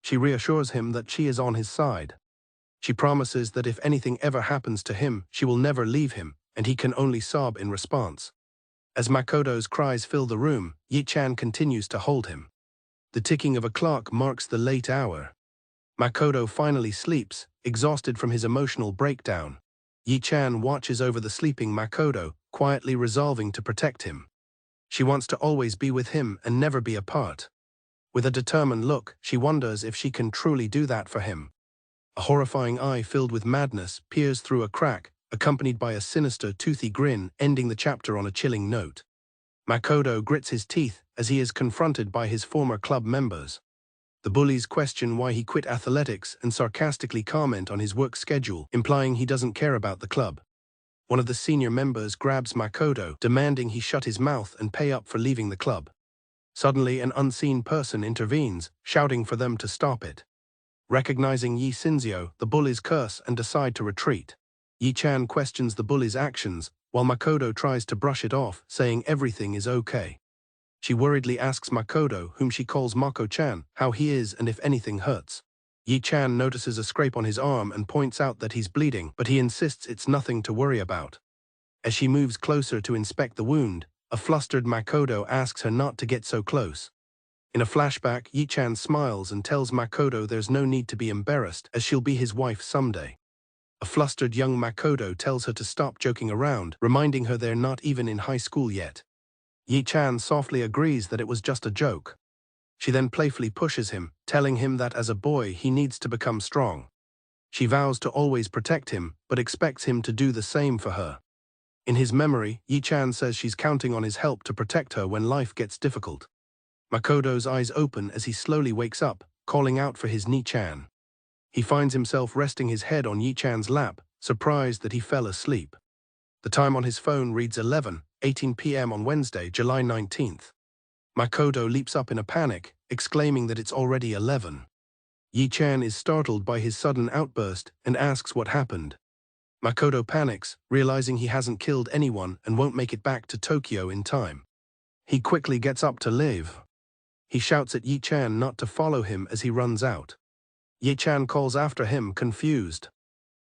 She reassures him that she is on his side. She promises that if anything ever happens to him, she will never leave him, and he can only sob in response. As Makoto's cries fill the room, Yi-chan continues to hold him. The ticking of a clock marks the late hour. Makoto finally sleeps, exhausted from his emotional breakdown. Yi-chan watches over the sleeping Makoto, quietly resolving to protect him. She wants to always be with him and never be apart. With a determined look, she wonders if she can truly do that for him. A horrifying eye filled with madness peers through a crack, accompanied by a sinister, toothy grin, ending the chapter on a chilling note. Makoto grits his teeth as he is confronted by his former club members. The bullies question why he quit athletics and sarcastically comment on his work schedule, implying he doesn't care about the club. One of the senior members grabs Makoto, demanding he shut his mouth and pay up for leaving the club. Suddenly, an unseen person intervenes, shouting for them to stop it. Recognizing Yi Shinzio, the bullies curse and decide to retreat. Yi-chan questions the bullies' actions, while Makoto tries to brush it off, saying everything is okay. She worriedly asks Makoto, whom she calls Mako-chan, how he is and if anything hurts. Yi-chan notices a scrape on his arm and points out that he's bleeding, but he insists it's nothing to worry about. As she moves closer to inspect the wound, a flustered Makoto asks her not to get so close. In a flashback, Yi-chan smiles and tells Makoto there's no need to be embarrassed, as she'll be his wife someday. A flustered young Makoto tells her to stop joking around, reminding her they're not even in high school yet. Yi-chan softly agrees that it was just a joke. She then playfully pushes him, telling him that as a boy he needs to become strong. She vows to always protect him, but expects him to do the same for her. In his memory, Yi-chan says she's counting on his help to protect her when life gets difficult. Makoto's eyes open as he slowly wakes up, calling out for his Ni-chan. He finds himself resting his head on Yi-chan's lap, surprised that he fell asleep. The time on his phone reads 11:18 p.m. on Wednesday, July 19th. Makoto leaps up in a panic, exclaiming that it's already 11. Yi-chan is startled by his sudden outburst and asks what happened. Makoto panics, realizing he hasn't killed anyone and won't make it back to Tokyo in time. He quickly gets up to leave. He shouts at Yi-chan not to follow him as he runs out. Yi-chan calls after him, confused.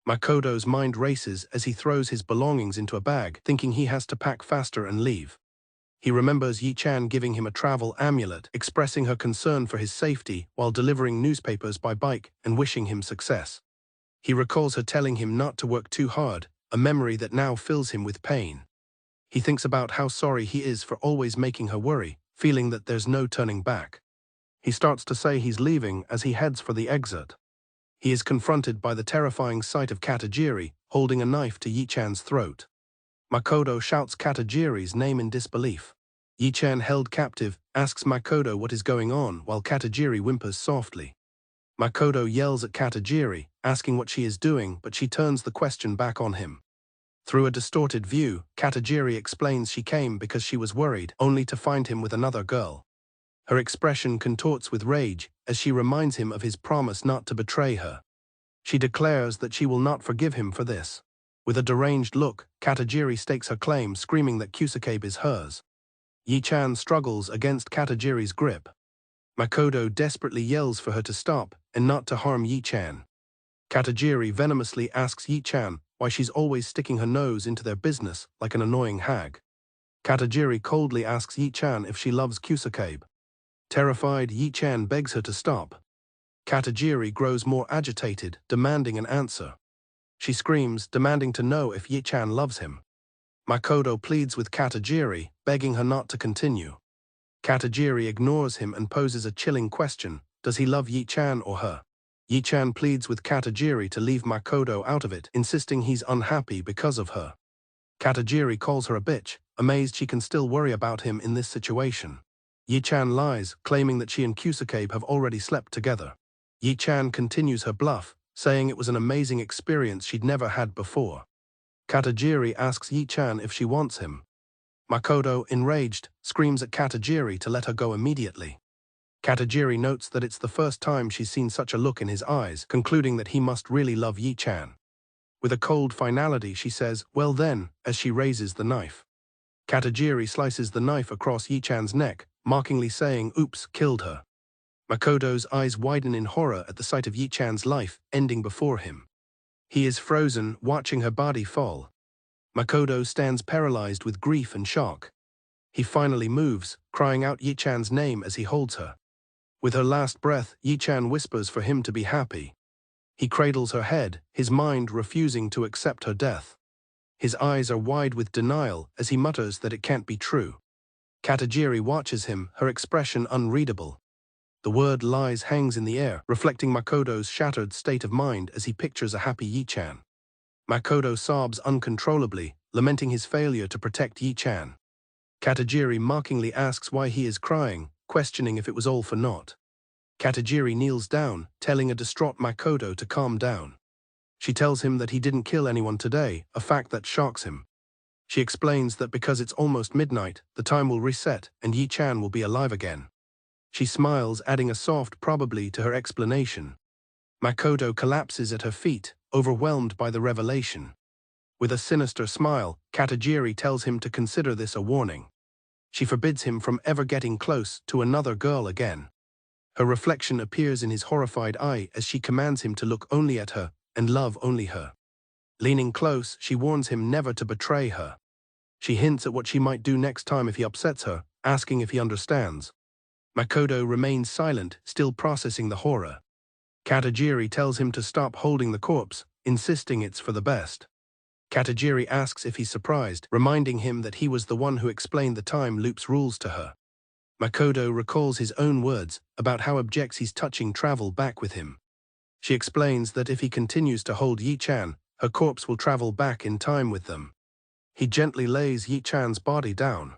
Makoto's mind races as he throws his belongings into a bag, thinking he has to pack faster and leave. He remembers Yi-chan giving him a travel amulet, expressing her concern for his safety while delivering newspapers by bike and wishing him success. He recalls her telling him not to work too hard, a memory that now fills him with pain. He thinks about how sorry he is for always making her worry, feeling that there's no turning back. He starts to say he's leaving as he heads for the exit. He is confronted by the terrifying sight of Katajiri, holding a knife to Yi-chan's throat. Makoto shouts Katajiri's name in disbelief. Yi-chan, held captive, asks Makoto what is going on while Katajiri whimpers softly. Makoto yells at Katajiri, asking what she is doing, but she turns the question back on him. Through a distorted view, Katajiri explains she came because she was worried, only to find him with another girl. Her expression contorts with rage as she reminds him of his promise not to betray her. She declares that she will not forgive him for this. With a deranged look, Katajiri stakes her claim, screaming that Kusakabe is hers. Yi-chan struggles against Katajiri's grip. Makoto desperately yells for her to stop and not to harm Yi-chan. Katajiri venomously asks Yi-chan why she's always sticking her nose into their business like an annoying hag. Katajiri coldly asks Yi-chan if she loves Kusakabe. Terrified, Yi-chan begs her to stop. Katajiri grows more agitated, demanding an answer. She screams, demanding to know if Yi-chan loves him. Makoto pleads with Katajiri, begging her not to continue. Katajiri ignores him and poses a chilling question: does he love Yi-chan or her? Yi-chan pleads with Katajiri to leave Makoto out of it, insisting he's unhappy because of her. Katajiri calls her a bitch, amazed she can still worry about him in this situation. Yi-chan lies, claiming that she and Kusakabe have already slept together. Yi-chan continues her bluff, saying it was an amazing experience she'd never had before. Katajiri asks Yi-chan if she wants him. Makoto, enraged, screams at Katajiri to let her go immediately. Katajiri notes that it's the first time she's seen such a look in his eyes, concluding that he must really love Yi-chan. With a cold finality, she says, "Well then," as she raises the knife. Katajiri slices the knife across Yi-chan's neck, mockingly saying, "Oops, killed her." Makoto's eyes widen in horror at the sight of Yi-chan's life ending before him. He is frozen, watching her body fall. Makoto stands paralyzed with grief and shock. He finally moves, crying out Yi-chan's name as he holds her. With her last breath, Yi-chan whispers for him to be happy. He cradles her head, his mind refusing to accept her death. His eyes are wide with denial as he mutters that it can't be true. Katajiri watches him, her expression unreadable. The word lies hangs in the air, reflecting Makoto's shattered state of mind as he pictures a happy Yi-chan. Makoto sobs uncontrollably, lamenting his failure to protect Yi-chan. Katajiri mockingly asks why he is crying, questioning if it was all for naught. Katajiri kneels down, telling a distraught Makoto to calm down. She tells him that he didn't kill anyone today, a fact that shocks him. She explains that because it's almost midnight, the time will reset and Yi-chan will be alive again. She smiles, adding a soft probably to her explanation. Makoto collapses at her feet, overwhelmed by the revelation. With a sinister smile, Katajiri tells him to consider this a warning. She forbids him from ever getting close to another girl again. Her reflection appears in his horrified eye as she commands him to look only at her and love only her. Leaning close, she warns him never to betray her. She hints at what she might do next time if he upsets her, asking if he understands. Makoto remains silent, still processing the horror. Katajiri tells him to stop holding the corpse, insisting it's for the best. Katajiri asks if he's surprised, reminding him that he was the one who explained the time loop's rules to her. Makoto recalls his own words about how objects he's touching travel back with him. She explains that if he continues to hold Yi-chan, her corpse will travel back in time with them. He gently lays Yi-chan's body down.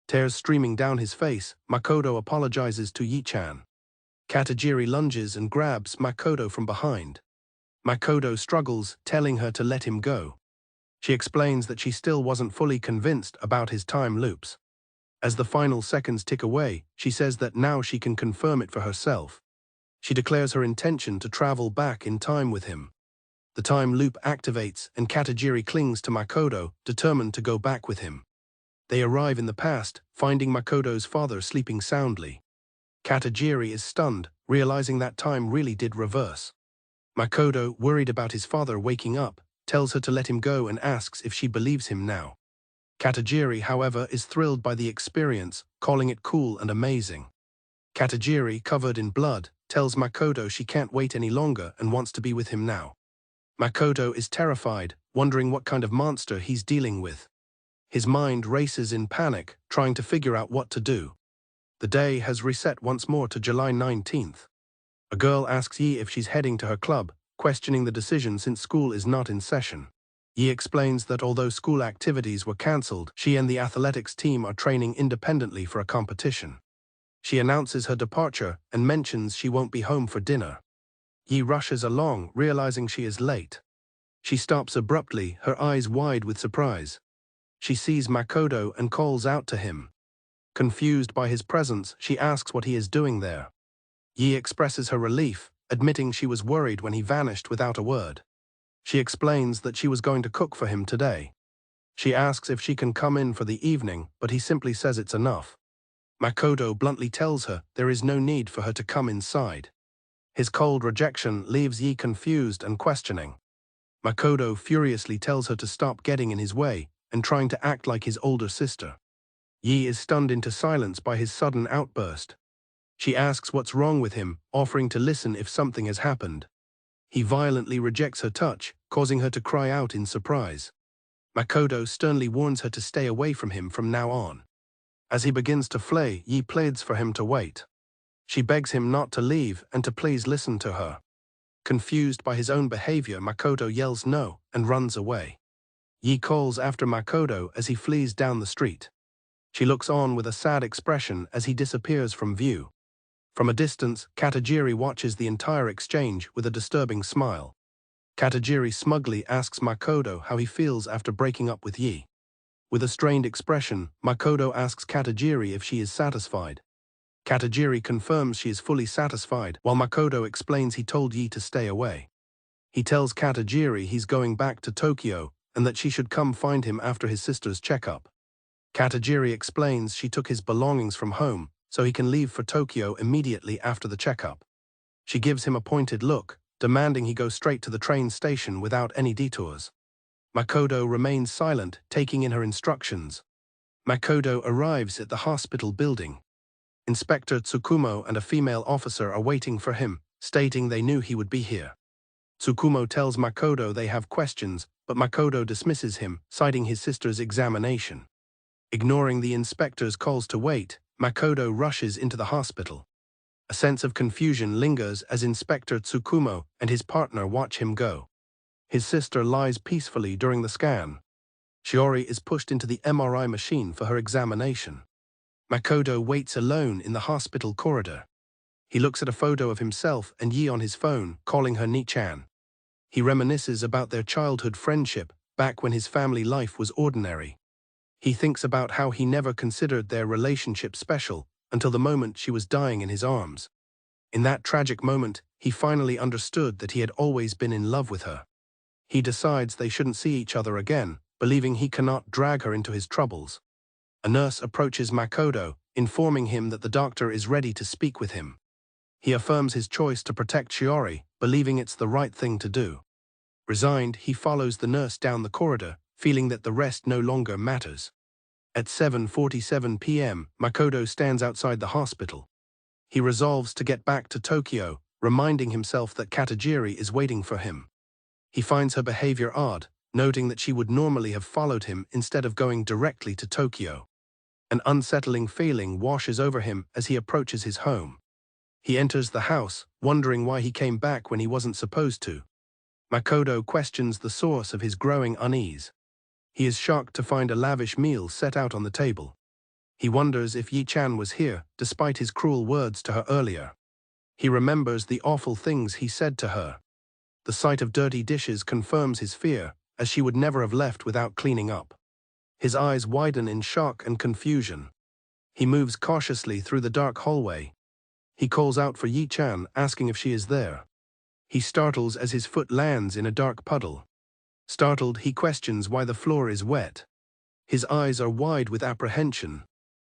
Tears streaming down his face, Makoto apologizes to Yi-chan. Katajiri lunges and grabs Makoto from behind. Makoto struggles, telling her to let him go. She explains that she still wasn't fully convinced about his time loops. As the final seconds tick away, she says that now she can confirm it for herself. She declares her intention to travel back in time with him. The time loop activates and Katajiri clings to Makoto, determined to go back with him. They arrive in the past, finding Makoto's father sleeping soundly. Katajiri is stunned, realizing that time really did reverse. Makoto, worried about his father waking up, tells her to let him go and asks if she believes him now. Katajiri, however, is thrilled by the experience, calling it cool and amazing. Katajiri, covered in blood, tells Makoto she can't wait any longer and wants to be with him now. Makoto is terrified, wondering what kind of monster he's dealing with. His mind races in panic, trying to figure out what to do. The day has reset once more to July 19th. A girl asks Yi if she's heading to her club, questioning the decision since school is not in session. Yi explains that although school activities were cancelled, she and the athletics team are training independently for a competition. She announces her departure and mentions she won't be home for dinner. Yi rushes along, realizing she is late. She stops abruptly, her eyes wide with surprise. She sees Makoto and calls out to him. Confused by his presence, she asks what he is doing there. Yi expresses her relief, admitting she was worried when he vanished without a word. She explains that she was going to cook for him today. She asks if she can come in for the evening, but he simply says it's enough. Makoto bluntly tells her there is no need for her to come inside. His cold rejection leaves Yi confused and questioning. Makoto furiously tells her to stop getting in his way and trying to act like his older sister. Yi is stunned into silence by his sudden outburst. She asks what's wrong with him, offering to listen if something has happened. He violently rejects her touch, causing her to cry out in surprise. Makoto sternly warns her to stay away from him from now on. As he begins to flee, Yi pleads for him to wait. She begs him not to leave and to please listen to her. Confused by his own behavior, Makoto yells no and runs away. Yi calls after Makoto as he flees down the street. She looks on with a sad expression as he disappears from view. From a distance, Katajiri watches the entire exchange with a disturbing smile. Katajiri smugly asks Makoto how he feels after breaking up with Yi. With a strained expression, Makoto asks Katajiri if she is satisfied. Katajiri confirms she is fully satisfied, while Makoto explains he told Yi to stay away. He tells Katajiri he's going back to Tokyo and that she should come find him after his sister's checkup. Katajiri explains she took his belongings from home so he can leave for Tokyo immediately after the checkup. She gives him a pointed look, demanding he go straight to the train station without any detours. Makoto remains silent, taking in her instructions. Makoto arrives at the hospital building. Inspector Tsukumo and a female officer are waiting for him, stating they knew he would be here. Tsukumo tells Makoto they have questions, but Makoto dismisses him, citing his sister's examination. Ignoring the inspector's calls to wait, Makoto rushes into the hospital. A sense of confusion lingers as Inspector Tsukumo and his partner watch him go. His sister lies peacefully during the scan. Shiori is pushed into the MRI machine for her examination. Makoto waits alone in the hospital corridor. He looks at a photo of himself and Yi on his phone, calling her Ni-chan. He reminisces about their childhood friendship, back when his family life was ordinary. He thinks about how he never considered their relationship special until the moment she was dying in his arms. In that tragic moment, he finally understood that he had always been in love with her. He decides they shouldn't see each other again, believing he cannot drag her into his troubles. A nurse approaches Makoto, informing him that the doctor is ready to speak with him. He affirms his choice to protect Shiori, believing it's the right thing to do. Resigned, he follows the nurse down the corridor, feeling that the rest no longer matters. At 7:47 p.m., Makoto stands outside the hospital. He resolves to get back to Tokyo, reminding himself that Katajiri is waiting for him. He finds her behavior odd, noting that she would normally have followed him instead of going directly to Tokyo. An unsettling feeling washes over him as he approaches his home. He enters the house, wondering why he came back when he wasn't supposed to. Makoto questions the source of his growing unease. He is shocked to find a lavish meal set out on the table. He wonders if Yi-chan was here, despite his cruel words to her earlier. He remembers the awful things he said to her. The sight of dirty dishes confirms his fear, as she would never have left without cleaning up. His eyes widen in shock and confusion. He moves cautiously through the dark hallway. He calls out for Yi-chan, asking if she is there. He startles as his foot lands in a dark puddle. Startled, he questions why the floor is wet. His eyes are wide with apprehension.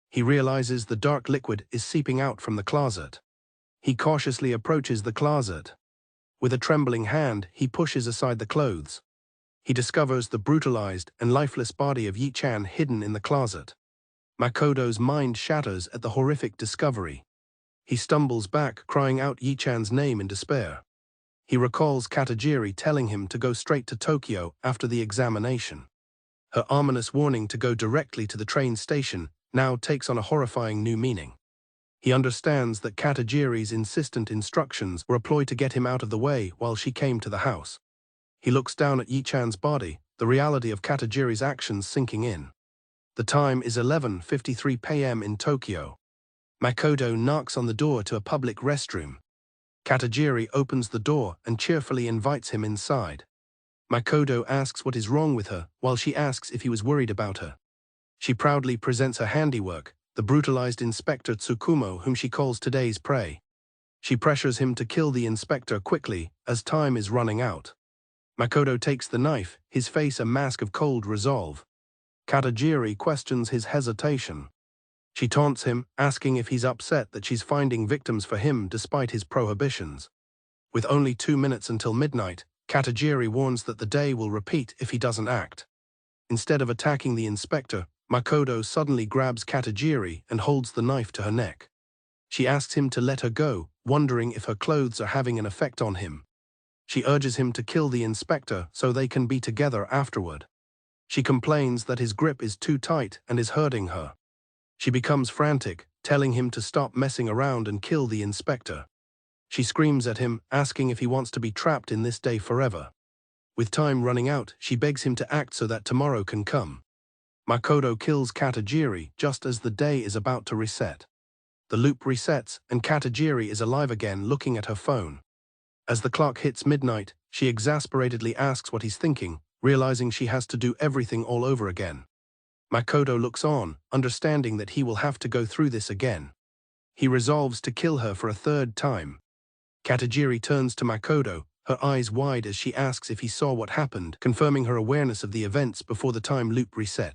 He realizes the dark liquid is seeping out from the closet. He cautiously approaches the closet. With a trembling hand, he pushes aside the clothes. He discovers the brutalized and lifeless body of Yi-chan hidden in the closet. Makoto's mind shatters at the horrific discovery. He stumbles back, crying out Yi-chan's name in despair. He recalls Katajiri telling him to go straight to Tokyo after the examination. Her ominous warning to go directly to the train station now takes on a horrifying new meaning. He understands that Katajiri's insistent instructions were a ploy to get him out of the way while she came to the house. He looks down at Yi-chan's body, the reality of Katajiri's actions sinking in. The time is 11:53 p.m. in Tokyo. Makoto knocks on the door to a public restroom. Katajiri opens the door and cheerfully invites him inside. Makoto asks what is wrong with her, while she asks if he was worried about her. She proudly presents her handiwork, the brutalized Inspector Tsukumo, whom she calls today's prey. She pressures him to kill the inspector quickly, as time is running out. Makoto takes the knife, his face a mask of cold resolve. Katajiri questions his hesitation. She taunts him, asking if he's upset that she's finding victims for him despite his prohibitions. With only 2 minutes until midnight, Katajiri warns that the day will repeat if he doesn't act. Instead of attacking the inspector, Makoto suddenly grabs Katajiri and holds the knife to her neck. She asks him to let her go, wondering if her clothes are having an effect on him. She urges him to kill the inspector so they can be together afterward. She complains that his grip is too tight and is hurting her. She becomes frantic, telling him to stop messing around and kill the inspector. She screams at him, asking if he wants to be trapped in this day forever. With time running out, she begs him to act so that tomorrow can come. Makoto kills Katajiri just as the day is about to reset. The loop resets, and Katajiri is alive again, looking at her phone. As the clock hits midnight, she exasperatedly asks what he's thinking, realizing she has to do everything all over again. Makoto looks on, understanding that he will have to go through this again. He resolves to kill her for a third time. Katajiri turns to Makoto, her eyes wide as she asks if he saw what happened, confirming her awareness of the events before the time loop reset.